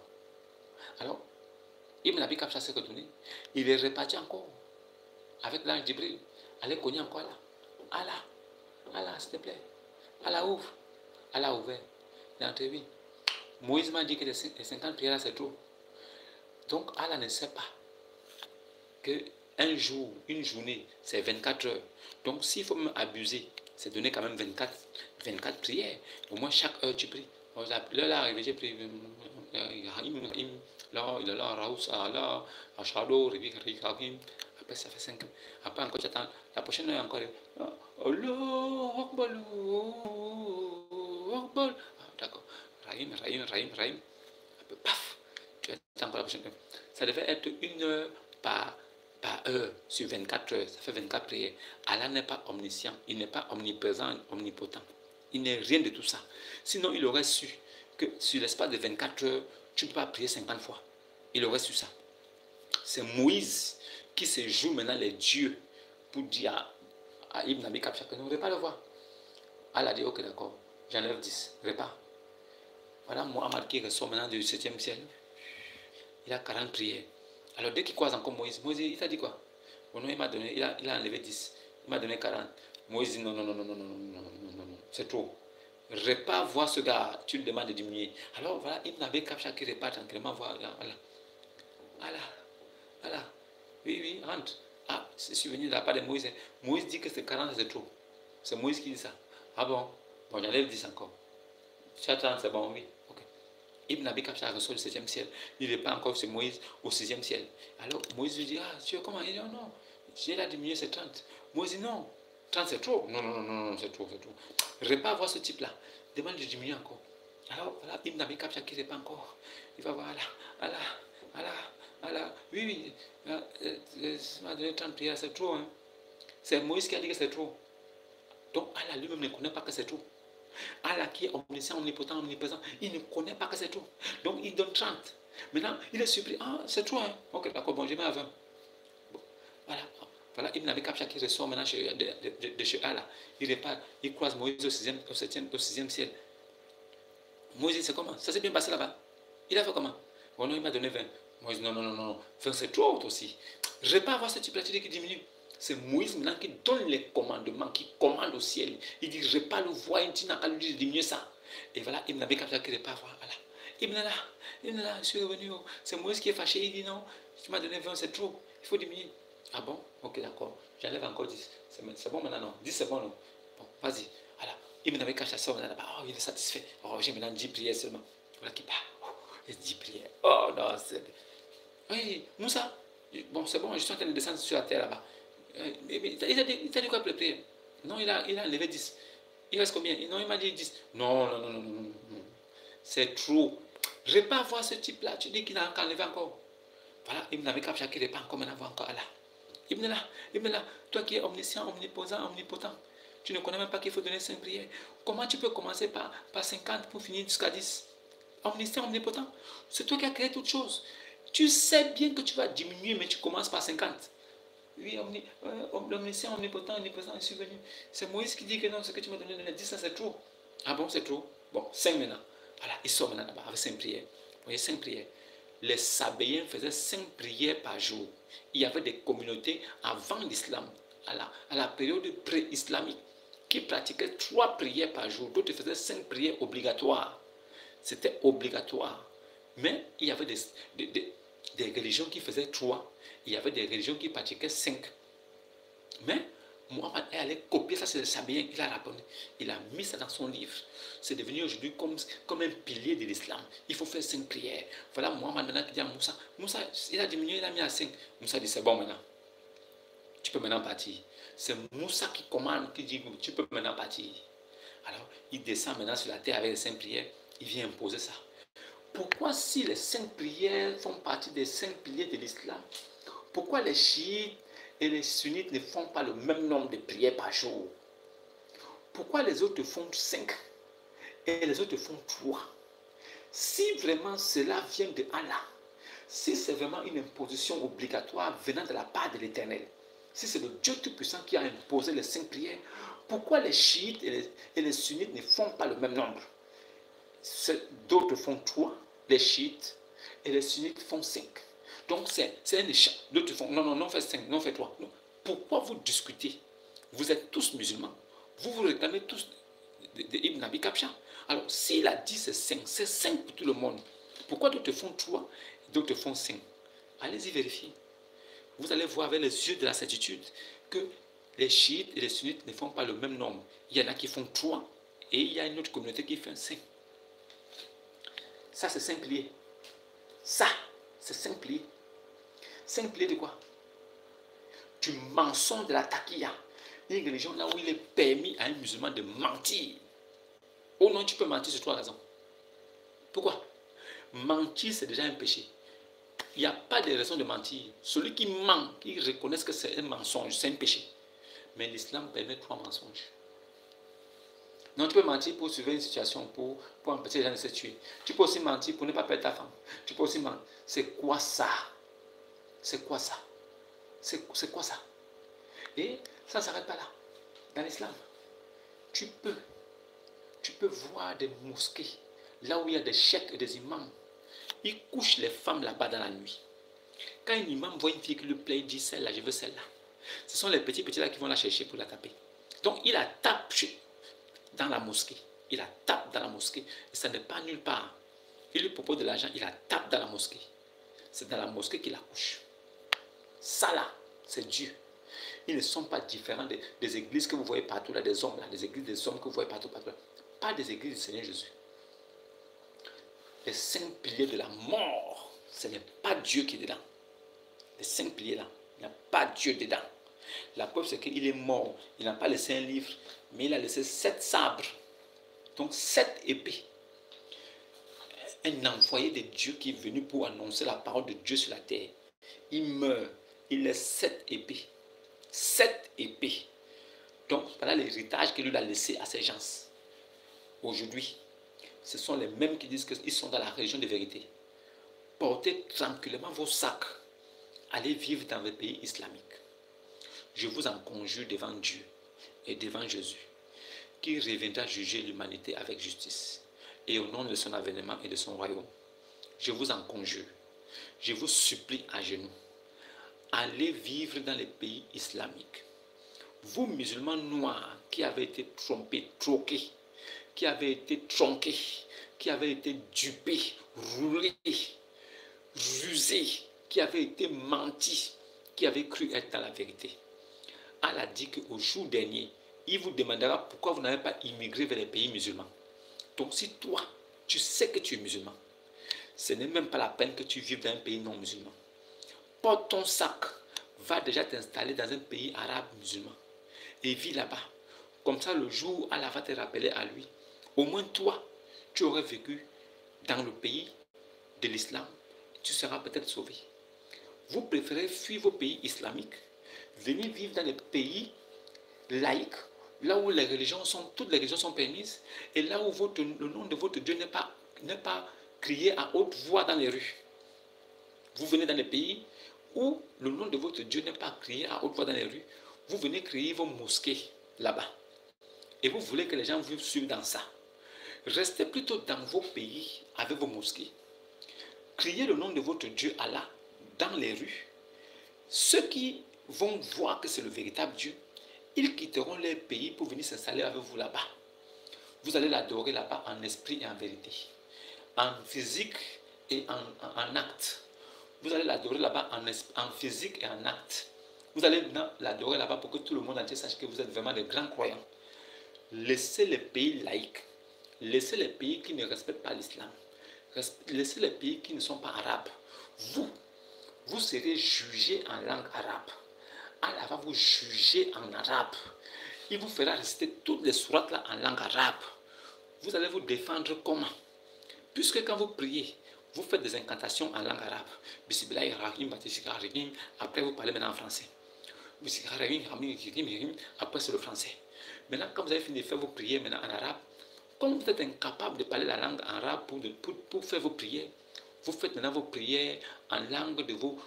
Alors, Ibn Abi Kabsha s'est retourné. Il est reparti encore avec l'ange Jibril. Allez cogner encore là. Allah, Allah, s'il te plaît. Allah ouvre. Allah a ouvert. Il est entré, oui. Moïse m'a dit que les 50 prières là, c'est trop. Donc, Allah ne sait pas que un jour, une journée, c'est 24 heures. Donc, s'il faut même abuser, c'est donner quand même 24 prières. Au moins, chaque heure, tu pries. Là, arrivé, j'ai pris. Après, ça fait 5 ans. Après, encore, j'attends. La prochaine heure, encore. Allah Akbar. Akbar. D'accord. Rahim. Paf. Tu attends encore la prochaine heure. Ça devait être 1 heure par heure sur 24 heures. Ça fait 24 prières. Allah n'est pas omniscient. Il n'est pas omniprésent, omnipotent. Il n'est rien de tout ça. Sinon, il aurait su que sur l'espace de 24 heures, tu ne peux pas prier 50 fois. Il aurait su ça. C'est Moïse qui se joue maintenant les dieux pour dire à Ibn Abi Kabsha que ne voudrait pas le voir. Allah a dit, ok, d'accord, j'enlève 10, repars. Voilà Mohamed qui ressort maintenant du 7e ciel. Il a 40 prières. Alors dès qu'il croise encore Moïse, il t'a dit quoi? Bon, non, il a enlevé 10. Il m'a donné 40. Moïse dit non, c'est trop. Repars voir ce gars, tu lui demandes de diminuer. Alors voilà, Ibn Abi Kabsha qui repart tranquillement voir Allah. Oui, rentre. Ah, je suis venu de la part de Moïse. Moïse dit que c'est 40, c'est trop. C'est Moïse qui dit ça. Ah bon? Bon, j'enlève 10 encore. Tu as 30, c'est bon, oui. Ok. Ibn Abi Kabsha reçoit le 7e ciel. Il n'est pas encore chez Moïse au 6e ciel. Alors Moïse lui dit, ah, tu veux comment? Il dit, oh non, j'ai là diminué, c'est 30. Moïse dit, non, 30 c'est trop. Non, c'est trop. Repars voir ce type-là. Demande de diminuer encore. Alors voilà, Ibn Abi Kabsha qui répond encore. Il va voir Allah. Oui, ça m'a donné 30 prières, c'est trop. Hein. C'est Moïse qui a dit que c'est trop. Donc Allah lui-même ne connaît pas que c'est trop. Allah qui est omniscient, omnipotent, omniprésent, il ne connaît pas que c'est trop. Donc il donne 30. Maintenant, il est surpris. Ah, c'est trop. Hein. Ok, d'accord, bon, je mets à 20. Bon, voilà, Ibn Abi Kabsha qui ressort maintenant de chez Allah. Il repart, il croise Moïse au 6e ciel. Moïse, c'est comment? Ça s'est bien passé là-bas. Il a fait comment? Bon, non, il m'a donné 20. Moïse, non. 20, c'est trop aussi. Repars voir ce type-là, tu dis qu'il diminue. C'est Moïse maintenant qui donne les commandements, qui commande au ciel. Il dit, repars le voir, il dit, n'a qu'à lui dire de diminuer ça. Et voilà, Ibn Abi Kabsha qui repart voir Allah. Ibn Allah, je suis revenu. C'est Moïse qui est fâché. Il dit, non, tu m'as donné 20, c'est trop. Il faut diminuer. Ah bon? Ok, d'accord. J'enlève encore 10. C'est bon maintenant, non? 10, c'est bon, non? Bon, vas-y. Voilà. Il me n'avait qu'à chasser, oh, il est satisfait. Oh, j'ai maintenant 10 prières seulement. Voilà qui part. Oh, 10 prières. Oh non, c'est... Oui, Moussa, bon, c'est bon, je suis en train de descendre sur la terre là-bas. Il t'a dit quoi pour les prières? Non, il a enlevé 10. Il reste combien? Non, il m'a dit 10. Non, non, non, non, non, non. C'est trop. Je ne vais pas voir ce type-là. Tu dis qu'il n'a qu'à enlever encore. Voilà, il n'avait qu'à qu'il n'est pas encore maintenant encore là. Il me là, toi qui es omniscient, omniposant, omnipotent, tu ne connais même pas qu'il faut donner 5 prières. Comment tu peux commencer par 50 pour finir jusqu'à 10? Omniscient, omnipotent, c'est toi qui as créé toutes choses. Tu sais bien que tu vas diminuer, mais tu commences par 50. Oui, omniscient, omnipotent, omnipotent est survenu. C'est Moïse qui dit que non, ce que tu m'as donné, 10, ça c'est trop. Ah bon, c'est trop? Bon, 5 maintenant. Voilà, il sort maintenant là-bas avec 5 prières. Vous voyez, 5 prières. Les Sabéens faisaient 5 prières par jour. Il y avait des communautés avant l'islam, à la période pré-islamique, qui pratiquaient 3 prières par jour. D'autres faisaient 5 prières obligatoires. C'était obligatoire. Mais il y avait des religions qui faisaient 3. Il y avait des religions qui pratiquaient 5. Mais Mohammed est allé copier ça, c'est le Sabéen. Il a répondu. Il a mis ça dans son livre. C'est devenu aujourd'hui comme un pilier de l'islam. Il faut faire 5 prières. Voilà Mohammed maintenant qui dit à Moussa. Moussa, il a diminué, il a mis à 5. Moussa dit c'est bon maintenant. Tu peux maintenant partir. C'est Moussa qui commande, qui dit tu peux maintenant partir. Alors, il descend maintenant sur la terre avec les 5 prières. Il vient imposer ça. Pourquoi si les 5 prières font partie des 5 piliers de l'islam, pourquoi les chiites et les sunnites ne font pas le même nombre de prières par jour? Pourquoi les autres font 5 et les autres font 3? Si vraiment cela vient de Allah, si c'est vraiment une imposition obligatoire venant de la part de l'Éternel, si c'est le Dieu Tout-Puissant qui a imposé les 5 prières, pourquoi les chiites et les sunnites ne font pas le même nombre? D'autres font 3, les chiites, et les sunnites font 5. Donc c'est un échange. D'autres font non, non, non, fait 5, non, fait 3. Non. Pourquoi vous discutez? Vous êtes tous musulmans. Vous réclamez tous d'Ibn Abi Kabsha. Alors s'il a dit c'est 5 pour tout le monde. Pourquoi d'autres font 3 et d'autres font 5? Allez-y vérifier. Vous allez voir avec les yeux de la certitude que les chiites et les sunnites ne font pas le même nombre. Il y en a qui font 3 et il y a une autre communauté qui fait 5. Ça, c'est 5 piliers. Ça, c'est 5 piliers. 5 piliers de quoi? Du mensonge, de la taquilla. Une religion là où il est permis à un musulman de mentir. Oh non, tu peux mentir sur 3 raisons. Pourquoi? Mentir, c'est déjà un péché. Il n'y a pas de raison de mentir. Celui qui ment, qui reconnaît que c'est un mensonge, c'est un péché. Mais l'islam permet 3 mensonges. Non, tu peux mentir pour sauver une situation, pour empêcher les gens de se tuer. Tu peux aussi mentir pour ne pas perdre ta femme. Tu peux aussi mentir. C'est quoi ça? C'est quoi ça? C'est quoi ça? Et ça ne s'arrête pas là. Dans l'islam, tu peux voir des mosquées, là où il y a des cheikhs et des imams. Ils couchent les femmes là-bas dans la nuit. Quand un imam voit une fille qui lui plaît, il dit celle-là, je veux celle-là. Ce sont les petits là qui vont la chercher pour la taper. Donc il la tape dans la mosquée. Il la tape dans la mosquée. Et ça n'est pas nulle part. Il lui propose de l'argent, il la tape dans la mosquée. C'est dans la mosquée qu'il accouche. Ça là, c'est Dieu. Ils ne sont pas différents des églises que vous voyez partout là, des hommes là, des églises des hommes que vous voyez partout là. Pas des églises du Seigneur Jésus. Les 5 piliers de la mort, ce n'est pas Dieu qui est dedans. Les 5 piliers là, il n'y a pas Dieu dedans. La preuve, c'est qu'il est mort. Il n'a pas laissé un livre, mais il a laissé 7 sabres. Donc 7 épées. Un envoyé de Dieu qui est venu pour annoncer la parole de Dieu sur la terre. Il meurt. Il laisse 7 épées. 7 épées. Donc voilà l'héritage qu'il lui a laissé à ses gens. Aujourd'hui, ce sont les mêmes qui disent qu'ils sont dans la région de vérité. Portez tranquillement vos sacs. Allez vivre dans les pays islamiques. Je vous en conjure devant Dieu et devant Jésus, qui reviendra juger l'humanité avec justice, et au nom de son avènement et de son royaume. Je vous en conjure, je vous supplie à genoux, allez vivre dans les pays islamiques. Vous, musulmans noirs, qui avez été trompés, troqués, qui avez été tronqués, qui avez été dupés, roulés, rusés, qui avez été mentis, qui avez cru être dans la vérité. Allah dit qu'au jour dernier, il vous demandera pourquoi vous n'avez pas immigré vers les pays musulmans. Donc si toi, tu sais que tu es musulman, ce n'est même pas la peine que tu vives dans un pays non musulman. Porte ton sac, va déjà t'installer dans un pays arabe musulman et vis là-bas. Comme ça, le jour où Allah va te rappeler à lui, au moins toi, tu aurais vécu dans le pays de l'islam, tu seras peut-être sauvé. Vous préférez fuir vos pays islamiques, venir vivre dans les pays laïques, là où toutes les religions sont permises, et là où le nom de votre Dieu n'est pas crié à haute voix dans les rues. Vous venez dans les pays où le nom de votre Dieu n'est pas crié à haute voix dans les rues. Vous venez créer vos mosquées là-bas. Et vous voulez que les gens vous suivent dans ça. Restez plutôt dans vos pays avec vos mosquées. Criez le nom de votre Dieu Allah dans les rues. Ceux qui vont voir que c'est le véritable Dieu, ils quitteront leur pays pour venir s'installer avec vous là-bas. Vous allez l'adorer là-bas en esprit et en vérité, en physique et en acte. Vous allez l'adorer là-bas en physique et en acte. Vous allez l'adorer là-bas pour que tout le monde entier sache que vous êtes vraiment des grands croyants. Laissez les pays laïcs, laissez les pays qui ne respectent pas l'islam, laissez les pays qui ne sont pas arabes. Vous serez jugé en langue arabe. Allah va vous juger en arabe. Il vous fera réciter toutes les sourates là en langue arabe. Vous allez vous défendre comment? Puisque quand vous priez, vous faites des incantations en langue arabe. Après, vous parlez maintenant en français. Après, c'est le français. Maintenant, quand vous avez fini de faire vos prières maintenant en arabe, comme vous êtes incapable de parler la langue arabe pour faire vos prières, vous faites maintenant vos prières en langue de vos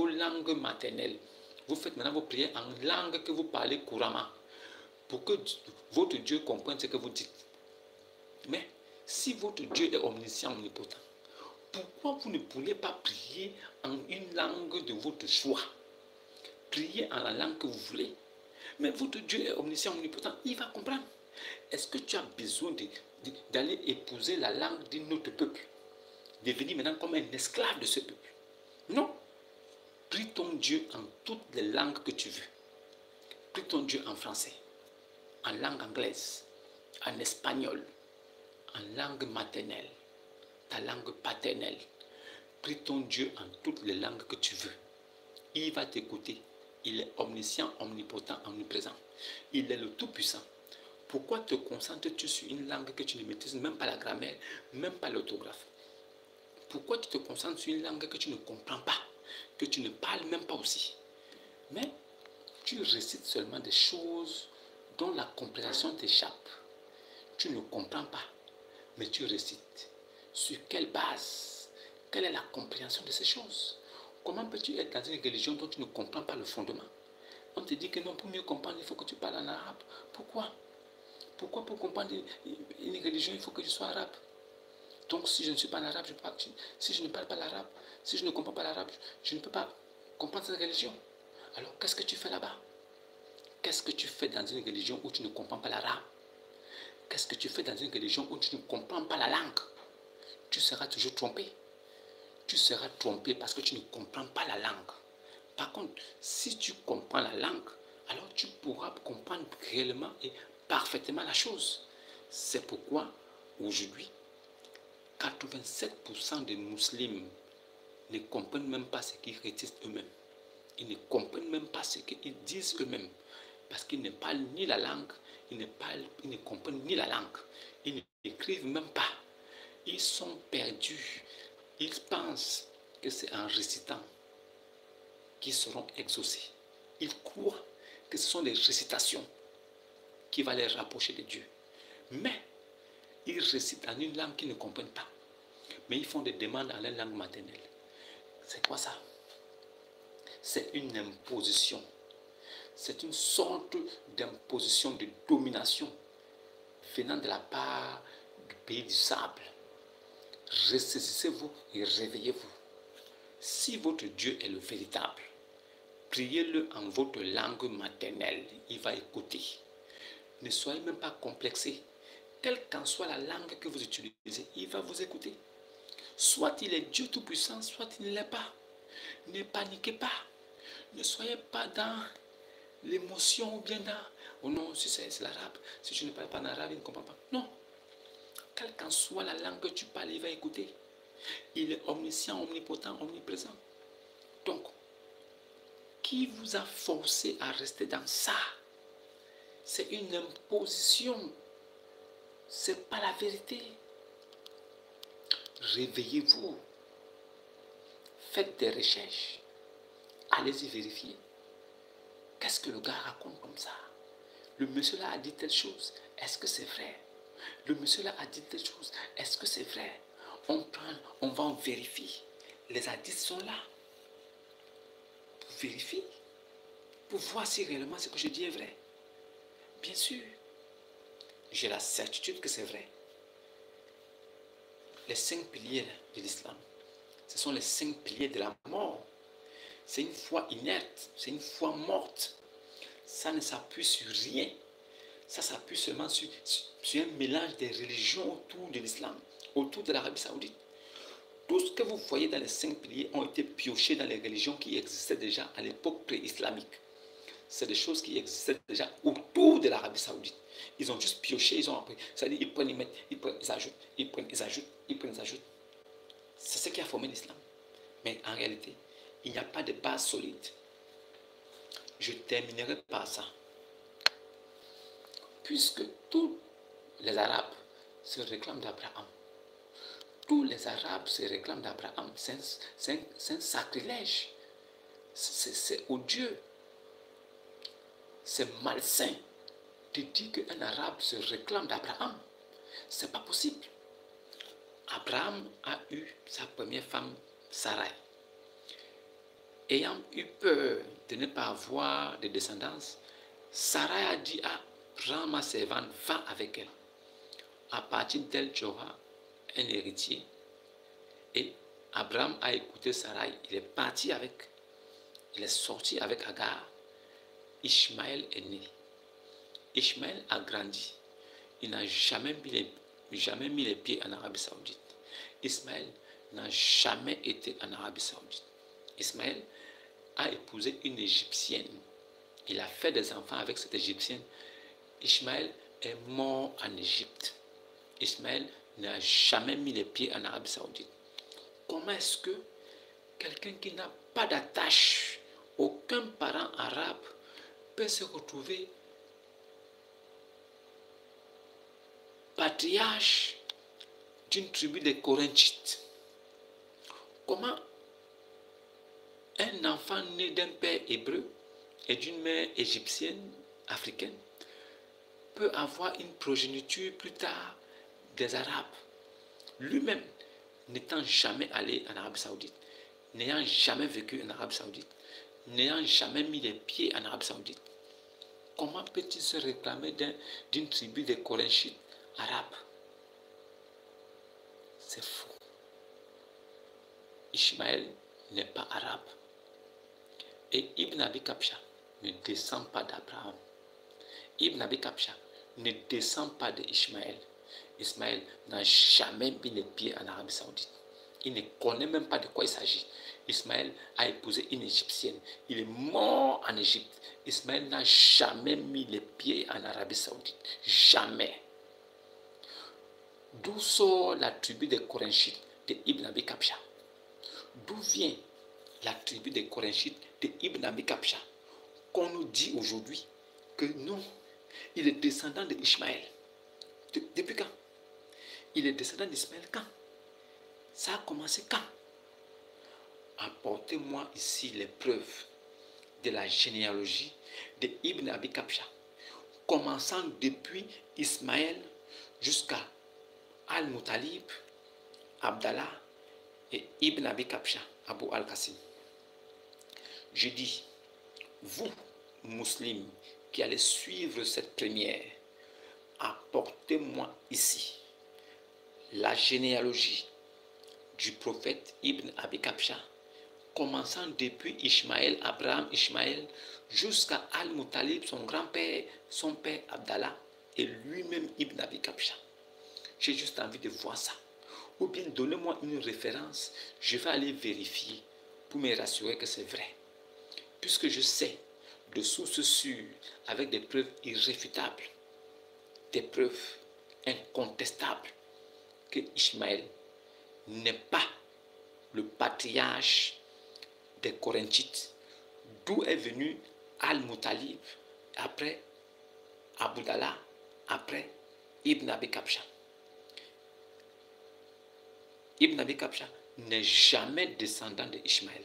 langues maternelles. Vous faites maintenant vos prières en langue que vous parlez couramment, pour que votre Dieu comprenne ce que vous dites. Mais si votre Dieu est omniscient, omnipotent, pourquoi vous ne pourriez pas prier en une langue de votre choix? Priez en la langue que vous voulez. Mais votre Dieu est omniscient, omnipotent, il va comprendre. Est-ce que tu as besoin d'aller épouser la langue d'un autre peuple? Devenir maintenant comme un esclave de ce peuple? Non. Prie ton Dieu en toutes les langues que tu veux. Prie ton Dieu en français, en langue anglaise, en espagnol, en langue maternelle, ta langue paternelle. Prie ton Dieu en toutes les langues que tu veux. Il va t'écouter. Il est omniscient, omnipotent, omniprésent. Il est le Tout-Puissant. Pourquoi te concentres-tu sur une langue que tu ne maîtrises même pas la grammaire, même pas l'orthographe? Pourquoi tu te concentres sur une langue que tu ne comprends pas, que tu ne parles même pas aussi? Mais tu récites seulement des choses dont la compréhension t'échappe. Tu ne comprends pas, mais tu récites. Sur quelle base? Quelle est la compréhension de ces choses? Comment peux-tu être dans une religion dont tu ne comprends pas le fondement? On te dit que non, pour mieux comprendre, il faut que tu parles en arabe. Pourquoi? Pourquoi pour comprendre une religion, il faut que je sois arabe? Donc si je ne suis pas en arabe, si je ne parle pas l'arabe, si je ne comprends pas l'arabe, je ne peux pas comprendre cette religion. Alors qu'est-ce que tu fais là-bas? Qu'est-ce que tu fais dans une religion où tu ne comprends pas l'arabe? Qu'est-ce que tu fais dans une religion où tu ne comprends pas la langue? Tu seras toujours trompé. Tu seras trompé parce que tu ne comprends pas la langue. Par contre, si tu comprends la langue, alors tu pourras comprendre réellement et parfaitement la chose. C'est pourquoi, aujourd'hui, 87% des musulmans ne comprennent même pas ce qu'ils récitent eux-mêmes. Ils ne comprennent même pas ce qu'ils disent eux-mêmes. Parce qu'ils ne parlent ni la langue, ils ne comprennent ni la langue. Ils n'écrivent même pas. Ils sont perdus. Ils pensent que c'est en récitant qu'ils seront exaucés. Ils croient que ce sont les récitations qui vont les rapprocher de Dieu. Mais ils récitent en une langue qu'ils ne comprennent pas. Mais ils font des demandes en leur langue maternelle. C'est quoi ça? C'est une imposition. C'est une sorte d'imposition, de domination venant de la part du pays du sable. Ressaisissez-vous et réveillez-vous. Si votre Dieu est le véritable, priez-le en votre langue maternelle. Il va écouter. Ne soyez même pas complexés. Quelle qu'en soit la langue que vous utilisez, il va vous écouter. Soit il est Dieu Tout-Puissant, soit il ne l'est pas. Ne paniquez pas. Ne soyez pas dans l'émotion ou bien là. Oh non, si c'est l'arabe, si tu ne parles pas en arabe, il ne comprend pas. Non. Quelle qu'en soit la langue que tu parles, il va écouter. Il est omniscient, omnipotent, omniprésent. Donc, qui vous a forcé à rester dans ça? C'est une imposition. Ce n'est pas la vérité. Réveillez-vous. Faites des recherches. Allez-y vérifier. Qu'est-ce que le gars raconte comme ça? Le monsieur là a dit telle chose. Est-ce que c'est vrai? Le monsieur là a dit telle chose. Est-ce que c'est vrai? On prend, on va en vérifier. Les hadiths sont là. Pour vérifier. Pour voir si réellement ce que je dis est vrai. Bien sûr. J'ai la certitude que c'est vrai. Les 5 piliers de l'islam, ce sont les 5 piliers de la mort. C'est une foi inerte, c'est une foi morte. Ça ne s'appuie sur rien. Ça s'appuie seulement sur un mélange des religions autour de l'islam, autour de l'Arabie Saoudite. Tout ce que vous voyez dans les 5 piliers ont été piochés dans les religions qui existaient déjà à l'époque pré-islamique. C'est des choses qui existaient déjà autour de l'Arabie Saoudite. Ils ont juste pioché, ils ont appris. C'est-à-dire, ils prennent, ils mettent, ils prennent, ils ajoutent, ils prennent, ils ajoutent, ils prennent, ils ajoutent. C'est ce qui a formé l'islam. Mais en réalité, il n'y a pas de base solide. Je terminerai par ça. Puisque tous les Arabes se réclament d'Abraham, tous les Arabes se réclament d'Abraham, c'est un sacrilège. C'est odieux. C'est malsain de dire qu'un Arabe se réclame d'Abraham. C'est pas possible. Abraham a eu sa première femme, Sarai. Ayant eu peur de ne pas avoir de descendance, Sarai a dit à prends ma servante, va avec elle. À partir d'elle, tu auras un héritier. Et Abraham a écouté Sarai. Il est parti avec. Il est sorti avec Agar. Ishmaël est né. Ishmaël a grandi. Il n'a jamais mis les pieds en Arabie Saoudite. Ismaël n'a jamais été en Arabie Saoudite. Ismaël a épousé une Égyptienne. Il a fait des enfants avec cette Égyptienne. Ishmaël est mort en Égypte. Ismaël n'a jamais mis les pieds en Arabie Saoudite. Comment est-ce que quelqu'un qui n'a pas d'attache, aucun parent arabe, peut se retrouver patriarche d'une tribu des Corinthites? Comment un enfant né d'un père hébreu et d'une mère égyptienne, africaine, peut avoir une progéniture plus tard des Arabes, lui-même n'étant jamais allé en Arabie Saoudite, n'ayant jamais vécu en Arabie Saoudite, n'ayant jamais mis les pieds en Arabie Saoudite? Comment peut-il se réclamer d'une tribu des Corinthites arabes? C'est faux. Ishmaël n'est pas arabe. Et Ibn Abi Kabsha ne descend pas d'Abraham. Ibn Abi Kabsha ne descend pas d'Ishmaël. Ismaël n'a jamais mis les pieds en Arabie Saoudite. Il ne connaît même pas de quoi il s'agit. Ismaël a épousé une Égyptienne. Il est mort en Égypte. Ismaël n'a jamais mis les pieds en Arabie Saoudite. Jamais. D'où sort la tribu des Corinthites de Ibn Abi Kabsha? D'où vient la tribu des Corinthites de Ibn Abi Kabsha? Qu'on nous dit aujourd'hui que non, il est descendant d'Ishmaël. Depuis quand? Il est descendant d'Ismaël quand? Ça a commencé quand? Apportez-moi ici les preuves de la généalogie de Ibn Abi Kabsha, commençant depuis Ismaël jusqu'à Al-Muttalib, Abdallah et Ibn Abi Kabsha, Abu Al-Qasim. Je dis, vous, musulmans, qui allez suivre cette première, apportez-moi ici la généalogie du prophète Ibn Abi Kabsha, commençant depuis Ishmaël, Abraham, Ishmaël, jusqu'à Al-Muttalib, son grand-père, son père Abdallah, et lui-même Ibn Abi Kabsha. J'ai juste envie de voir ça. Ou bien donnez-moi une référence, je vais aller vérifier pour me rassurer que c'est vrai. Puisque je sais, de sources sûres, avec des preuves irréfutables, des preuves incontestables que Ishmaël n'est pas le patriarche des Corinthites, d'où est venu Al-Muttalib, après Abdallah, après Ibn Abi Kabsha. Ibn Abi Kabsha n'est jamais descendant d'Ishmaël.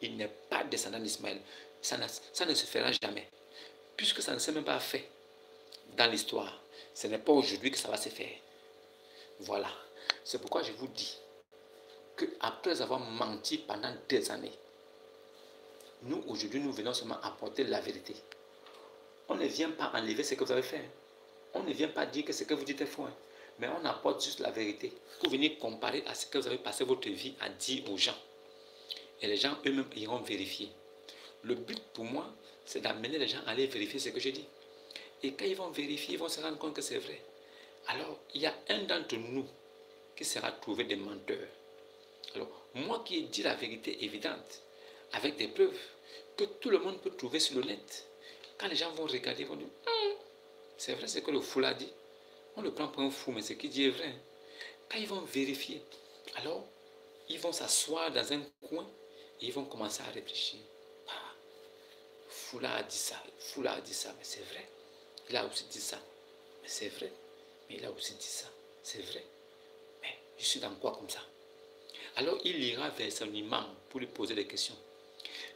Il n'est pas descendant d'Ismaël. Ça ne se fera jamais. Puisque ça ne s'est même pas fait dans l'histoire. Ce n'est pas aujourd'hui que ça va se faire. Voilà. C'est pourquoi je vous dis qu'après avoir menti pendant des années, nous, aujourd'hui, nous venons seulement apporter la vérité. On ne vient pas enlever ce que vous avez fait. On ne vient pas dire que ce que vous dites est faux. Mais on apporte juste la vérité pour venir comparer à ce que vous avez passé votre vie à dire aux gens. Et les gens eux-mêmes iront vérifier. Le but pour moi, c'est d'amener les gens à aller vérifier ce que je dis. Et quand ils vont vérifier, ils vont se rendre compte que c'est vrai. Alors, il y a un d'entre nous qui sera trouvé des menteurs. Alors, moi qui ai dit la vérité évidente, avec des preuves, que tout le monde peut trouver sur le net, quand les gens vont regarder, ils vont dire, c'est vrai ce que le fou l'a dit. On le prend pour un fou, mais ce qu'il dit est vrai. Quand ils vont vérifier, alors, ils vont s'asseoir dans un coin et ils vont commencer à réfléchir. Ah, Foula a dit ça, Foula a dit ça, mais c'est vrai. Il a aussi dit ça, mais c'est vrai. Mais il a aussi dit ça, c'est vrai. Mais je suis dans quoi comme ça? Alors il ira vers son imam pour lui poser des questions.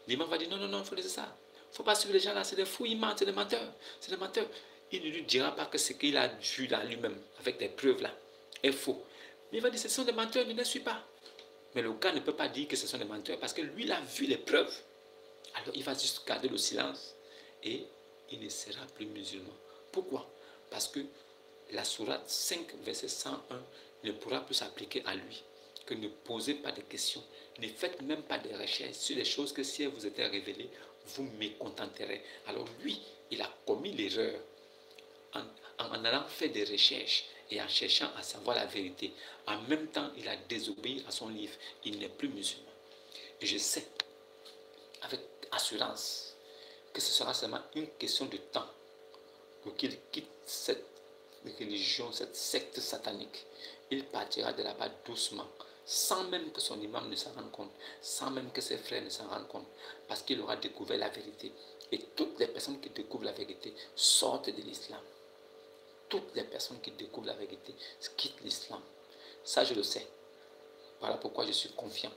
L'imam va dire non, non, non, il faut laisser ça. Il ne faut pas suivre les gens là, c'est des fous, ils mentent, c'est des menteurs. C'est des menteurs. Il ne lui dira pas que ce qu'il a vu là lui-même, avec des preuves là, est faux. Mais il va dire ce sont des menteurs, ne les suis pas. Mais le gars ne peut pas dire que ce sont des menteurs parce que lui, il a vu les preuves. Alors il va juste garder le silence et il ne sera plus musulman. Pourquoi? Parce que la sourate 5, verset 101 ne pourra plus s'appliquer à lui. Que ne posez pas de questions. Ne faites même pas de recherches sur des choses que si elles vous étaient révélées, vous mécontenterez. Alors lui, il a commis l'erreur en allant faire des recherches et en cherchant à savoir la vérité. En même temps, il a désobéi à son livre. Il n'est plus musulman. Et je sais, avec assurance, que ce sera seulement une question de temps pour qu'il quitte cette religion, cette secte satanique. Il partira de là-bas doucement, sans même que son imam ne s'en rende compte, sans même que ses frères ne s'en rendent compte, parce qu'il aura découvert la vérité. Et toutes les personnes qui découvrent la vérité sortent de l'islam. Toutes les personnes qui découvrent la vérité quittent l'islam. Ça, je le sais. Voilà pourquoi je suis confiant.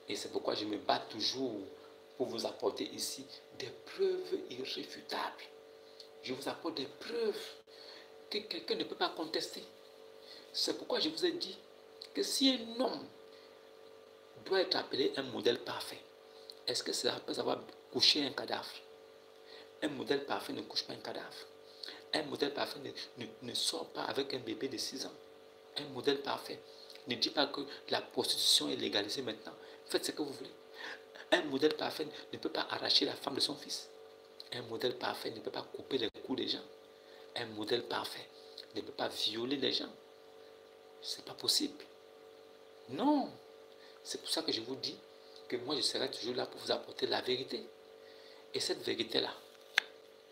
Et c'est pourquoi je me bats toujours pour vous apporter ici des preuves irréfutables. Je vous apporte des preuves que quelqu'un ne peut pas contester. C'est pourquoi je vous ai dit que si un homme doit être appelé un modèle parfait, est-ce que cela peut avoir couché un cadavre? Un modèle parfait ne couche pas un cadavre. Un modèle parfait ne sort pas avec un bébé de 6 ans. Un modèle parfait ne dit pas que la prostitution est légalisée maintenant. Faites ce que vous voulez. Un modèle parfait ne peut pas arracher la femme de son fils. Un modèle parfait ne peut pas couper les coups des gens. Un modèle parfait ne peut pas violer les gens. C'est pas possible. Non. C'est pour ça que je vous dis que moi je serai toujours là pour vous apporter la vérité. Et cette vérité-là,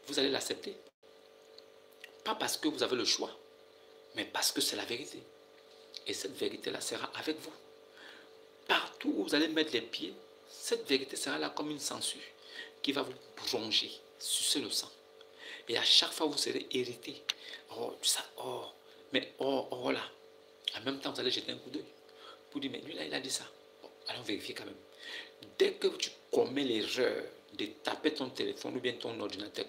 vous allez l'accepter. Pas parce que vous avez le choix, mais parce que c'est la vérité. Et cette vérité-là sera avec vous. Partout où vous allez mettre les pieds, cette vérité sera là comme une censure qui va vous plonger, sucer le sang. Et à chaque fois, vous serez irrité. Oh, ça, oh, mais oh, oh là. En même temps, vous allez jeter un coup d'œil pour dire, mais lui là, il a dit ça. Bon, allons vérifier quand même. Dès que tu commets l'erreur de taper ton téléphone ou bien ton ordinateur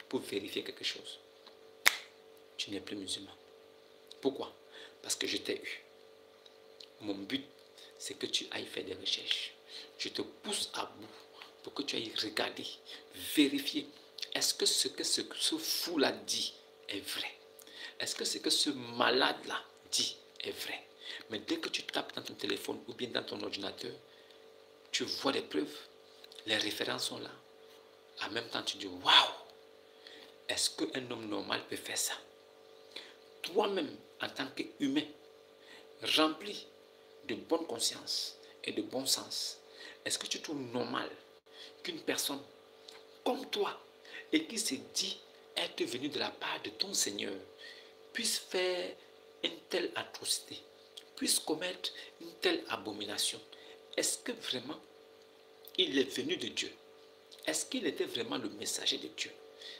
pour vérifier quelque chose, tu n'es plus musulman. Pourquoi? Parce que je t'ai eu. Mon but, c'est que tu ailles faire des recherches. Je te pousse à bout pour que tu ailles regarder, vérifier. Est-ce que ce que ce fou-là dit est vrai? Est-ce que ce que ce malade-là dit est vrai? Mais dès que tu tapes dans ton téléphone ou bien dans ton ordinateur, tu vois les preuves, les références sont là. En même temps, tu dis, waouh, est-ce qu'un homme normal peut faire ça? Toi-même, en tant qu'humain, rempli de bonne conscience et de bon sens, est-ce que tu trouves normal qu'une personne comme toi et qui se dit être venu de la part de ton Seigneur puisse faire une telle atrocité, puisse commettre une telle abomination? Est-ce que vraiment il est venu de Dieu? Est-ce qu'il était vraiment le messager de Dieu?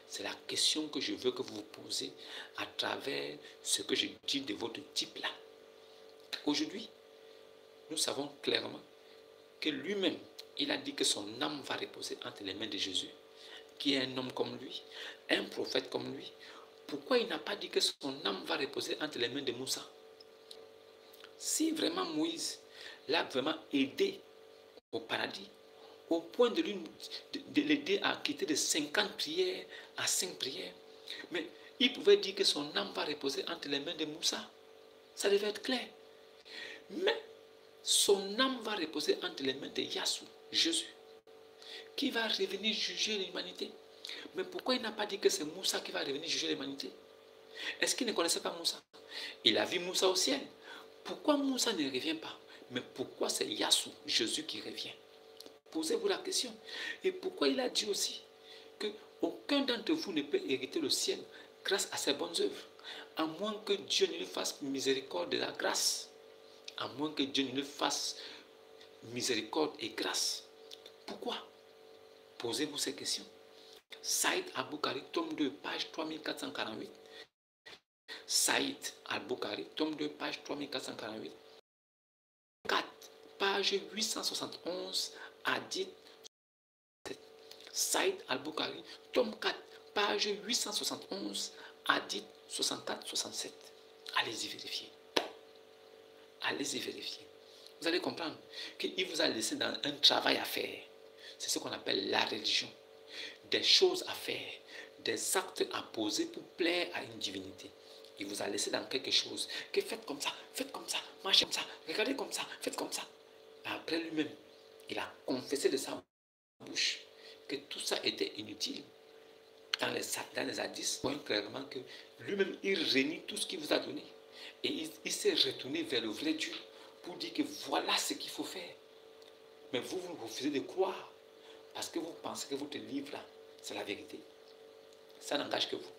C'est la question que je veux que vous vous posez à travers ce que je dis de votre type là. Aujourd'hui, nous savons clairement que lui-même, il a dit que son âme va reposer entre les mains de Jésus, qui est un homme comme lui, un prophète comme lui. Pourquoi il n'a pas dit que son âme va reposer entre les mains de Moussa? Si vraiment Moïse l'a vraiment aidé au paradis, au point de l'aider à quitter de 50 prières à 5 prières, mais il pouvait dire que son âme va reposer entre les mains de Moussa. Ça devait être clair. Mais son âme va reposer entre les mains de Yassou, Jésus, qui va revenir juger l'humanité. Mais pourquoi il n'a pas dit que c'est Moussa qui va revenir juger l'humanité? Est-ce qu'il ne connaissait pas Moussa? Il a vu Moussa au ciel. Pourquoi Moussa ne revient pas? Mais pourquoi c'est Yassou, Jésus, qui revient? Posez-vous la question. Et pourquoi il a dit aussi que aucun d'entre vous ne peut hériter le ciel grâce à ses bonnes œuvres, à moins que Dieu ne lui fasse miséricorde de la grâce, à moins que Dieu ne lui fasse miséricorde et grâce. Pourquoi? Posez-vous ces questions. Saïd Al-Bukhari, tome 2, page 3448. Saïd Al-Bukhari, tome 2, page 3448. 4, page 871, hadith. Saïd Al-Bukhari, tome 4, page 871, hadith 64-67. Allez-y vérifier. Allez-y vérifier. Vous allez comprendre qu'il vous a laissé dans un travail à faire. C'est ce qu'on appelle la religion. Des choses à faire, des actes à poser pour plaire à une divinité. Il vous a laissé dans quelque chose que faites comme ça, marchez comme ça, regardez comme ça, faites comme ça. Après lui-même, il a confessé de sa bouche que tout ça était inutile. Dans les hadiths, on voit clairement que lui-même, il renie tout ce qu'il vous a donné. Et il s'est retourné vers le vrai Dieu pour dire que voilà ce qu'il faut faire. Mais vous refusez de croire parce que vous pensez que votre livre là, c'est la vérité. Ça n'engage que vous.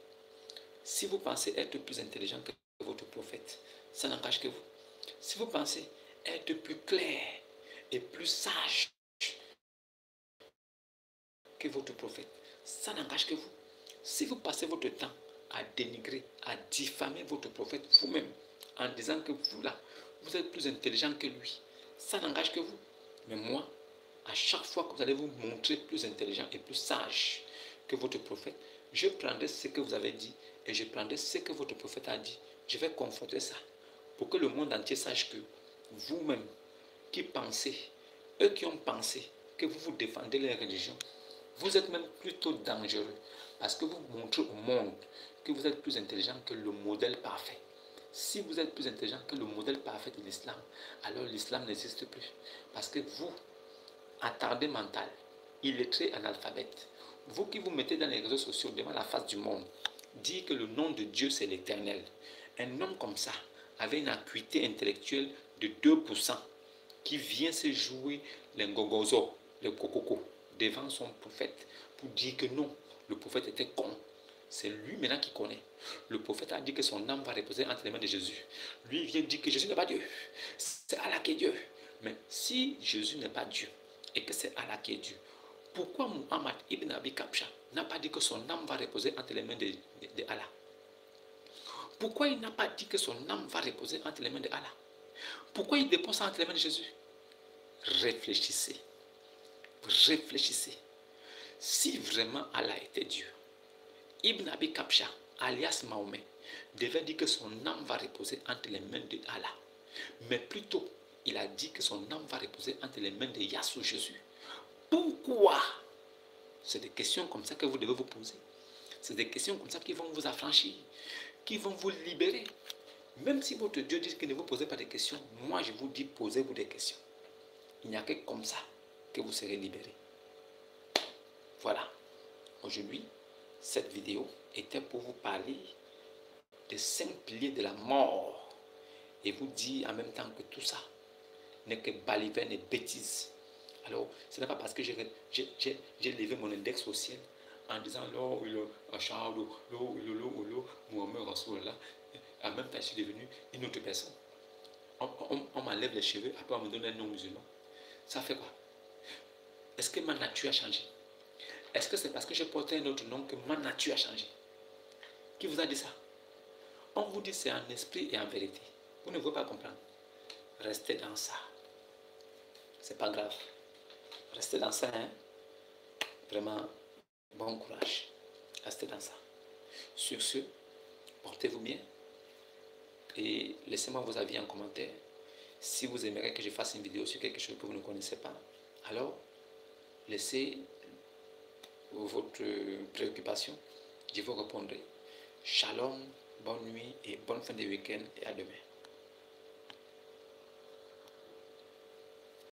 Si vous pensez être plus intelligent que votre prophète, ça n'engage que vous. Si vous pensez être plus clair et plus sage que votre prophète, ça n'engage que vous. Si vous passez votre temps à dénigrer, à diffamer votre prophète vous-même, en disant que vous là, vous êtes plus intelligent que lui, ça n'engage que vous. Mais moi, à chaque fois que vous allez vous montrer plus intelligent et plus sage que votre prophète, je prendrai ce que vous avez dit et je prendrai ce que votre prophète a dit. Je vais confronter ça pour que le monde entier sache que vous-même qui pensez, eux qui ont pensé que vous vous défendez les religions, vous êtes même plutôt dangereux parce que vous montrez au monde que vous êtes plus intelligent que le modèle parfait. Si vous êtes plus intelligent que le modèle parfait de l'islam, alors l'islam n'existe plus. Parce que vous, attardé mental, illettré analphabète, vous qui vous mettez dans les réseaux sociaux devant la face du monde, dire que le nom de Dieu c'est l'éternel. Un homme comme ça, avec une acuité intellectuelle de 2%, qui vient se jouer les ngogozo, les kokoko, devant son prophète, pour dire que non, le prophète était con. C'est lui maintenant qui connaît. Le prophète a dit que son âme va reposer entre les mains de Jésus. Lui il vient dire que Jésus n'est pas Dieu. C'est Allah qui est Dieu. Mais si Jésus n'est pas Dieu et que c'est Allah qui est Dieu, pourquoi Muhammad ibn Abi Kabsha n'a pas dit que son âme va reposer entre les mains de Allah? Pourquoi il n'a pas dit que son âme va reposer entre les mains de Allah? Pourquoi il dépose ça entre les mains de Jésus? Réfléchissez. Réfléchissez. Si vraiment Allah était Dieu, Ibn Abi Kabsha, alias Mahomet, devait dire que son âme va reposer entre les mains de Allah. Mais plutôt, il a dit que son âme va reposer entre les mains de Yassou Jésus. Pourquoi? C'est des questions comme ça que vous devez vous poser. C'est des questions comme ça qui vont vous affranchir, qui vont vous libérer. Même si votre Dieu dit que ne vous posez pas de questions, moi je vous dis posez-vous des questions. Il n'y a que comme ça que vous serez libérés. Voilà. Aujourd'hui, cette vidéo était pour vous parler des 5 piliers de la mort et vous dire en même temps que tout ça n'est que baliverne et bêtise. Alors, ce n'est pas parce que j'ai levé mon index au ciel en disant l'eau, Mohamed Rasoullah, en même temps je suis devenu une autre personne. On m'enlève les cheveux, après on me donne un nom musulman. Ça fait quoi? Est-ce que ma nature a changé? Est-ce que c'est parce que j'ai porté un autre nom que ma nature a changé? Qui vous a dit ça? On vous dit c'est en esprit et en vérité. Vous ne pouvez pas comprendre. Restez dans ça. C'est pas grave. Restez dans ça, hein? Vraiment, bon courage. Restez dans ça. Sur ce, portez-vous bien et laissez-moi vos avis en commentaire. Si vous aimeriez que je fasse une vidéo sur quelque chose que vous ne connaissez pas, alors laissez votre préoccupation. Je vous répondrai. Shalom, bonne nuit et bonne fin de week-end et à demain.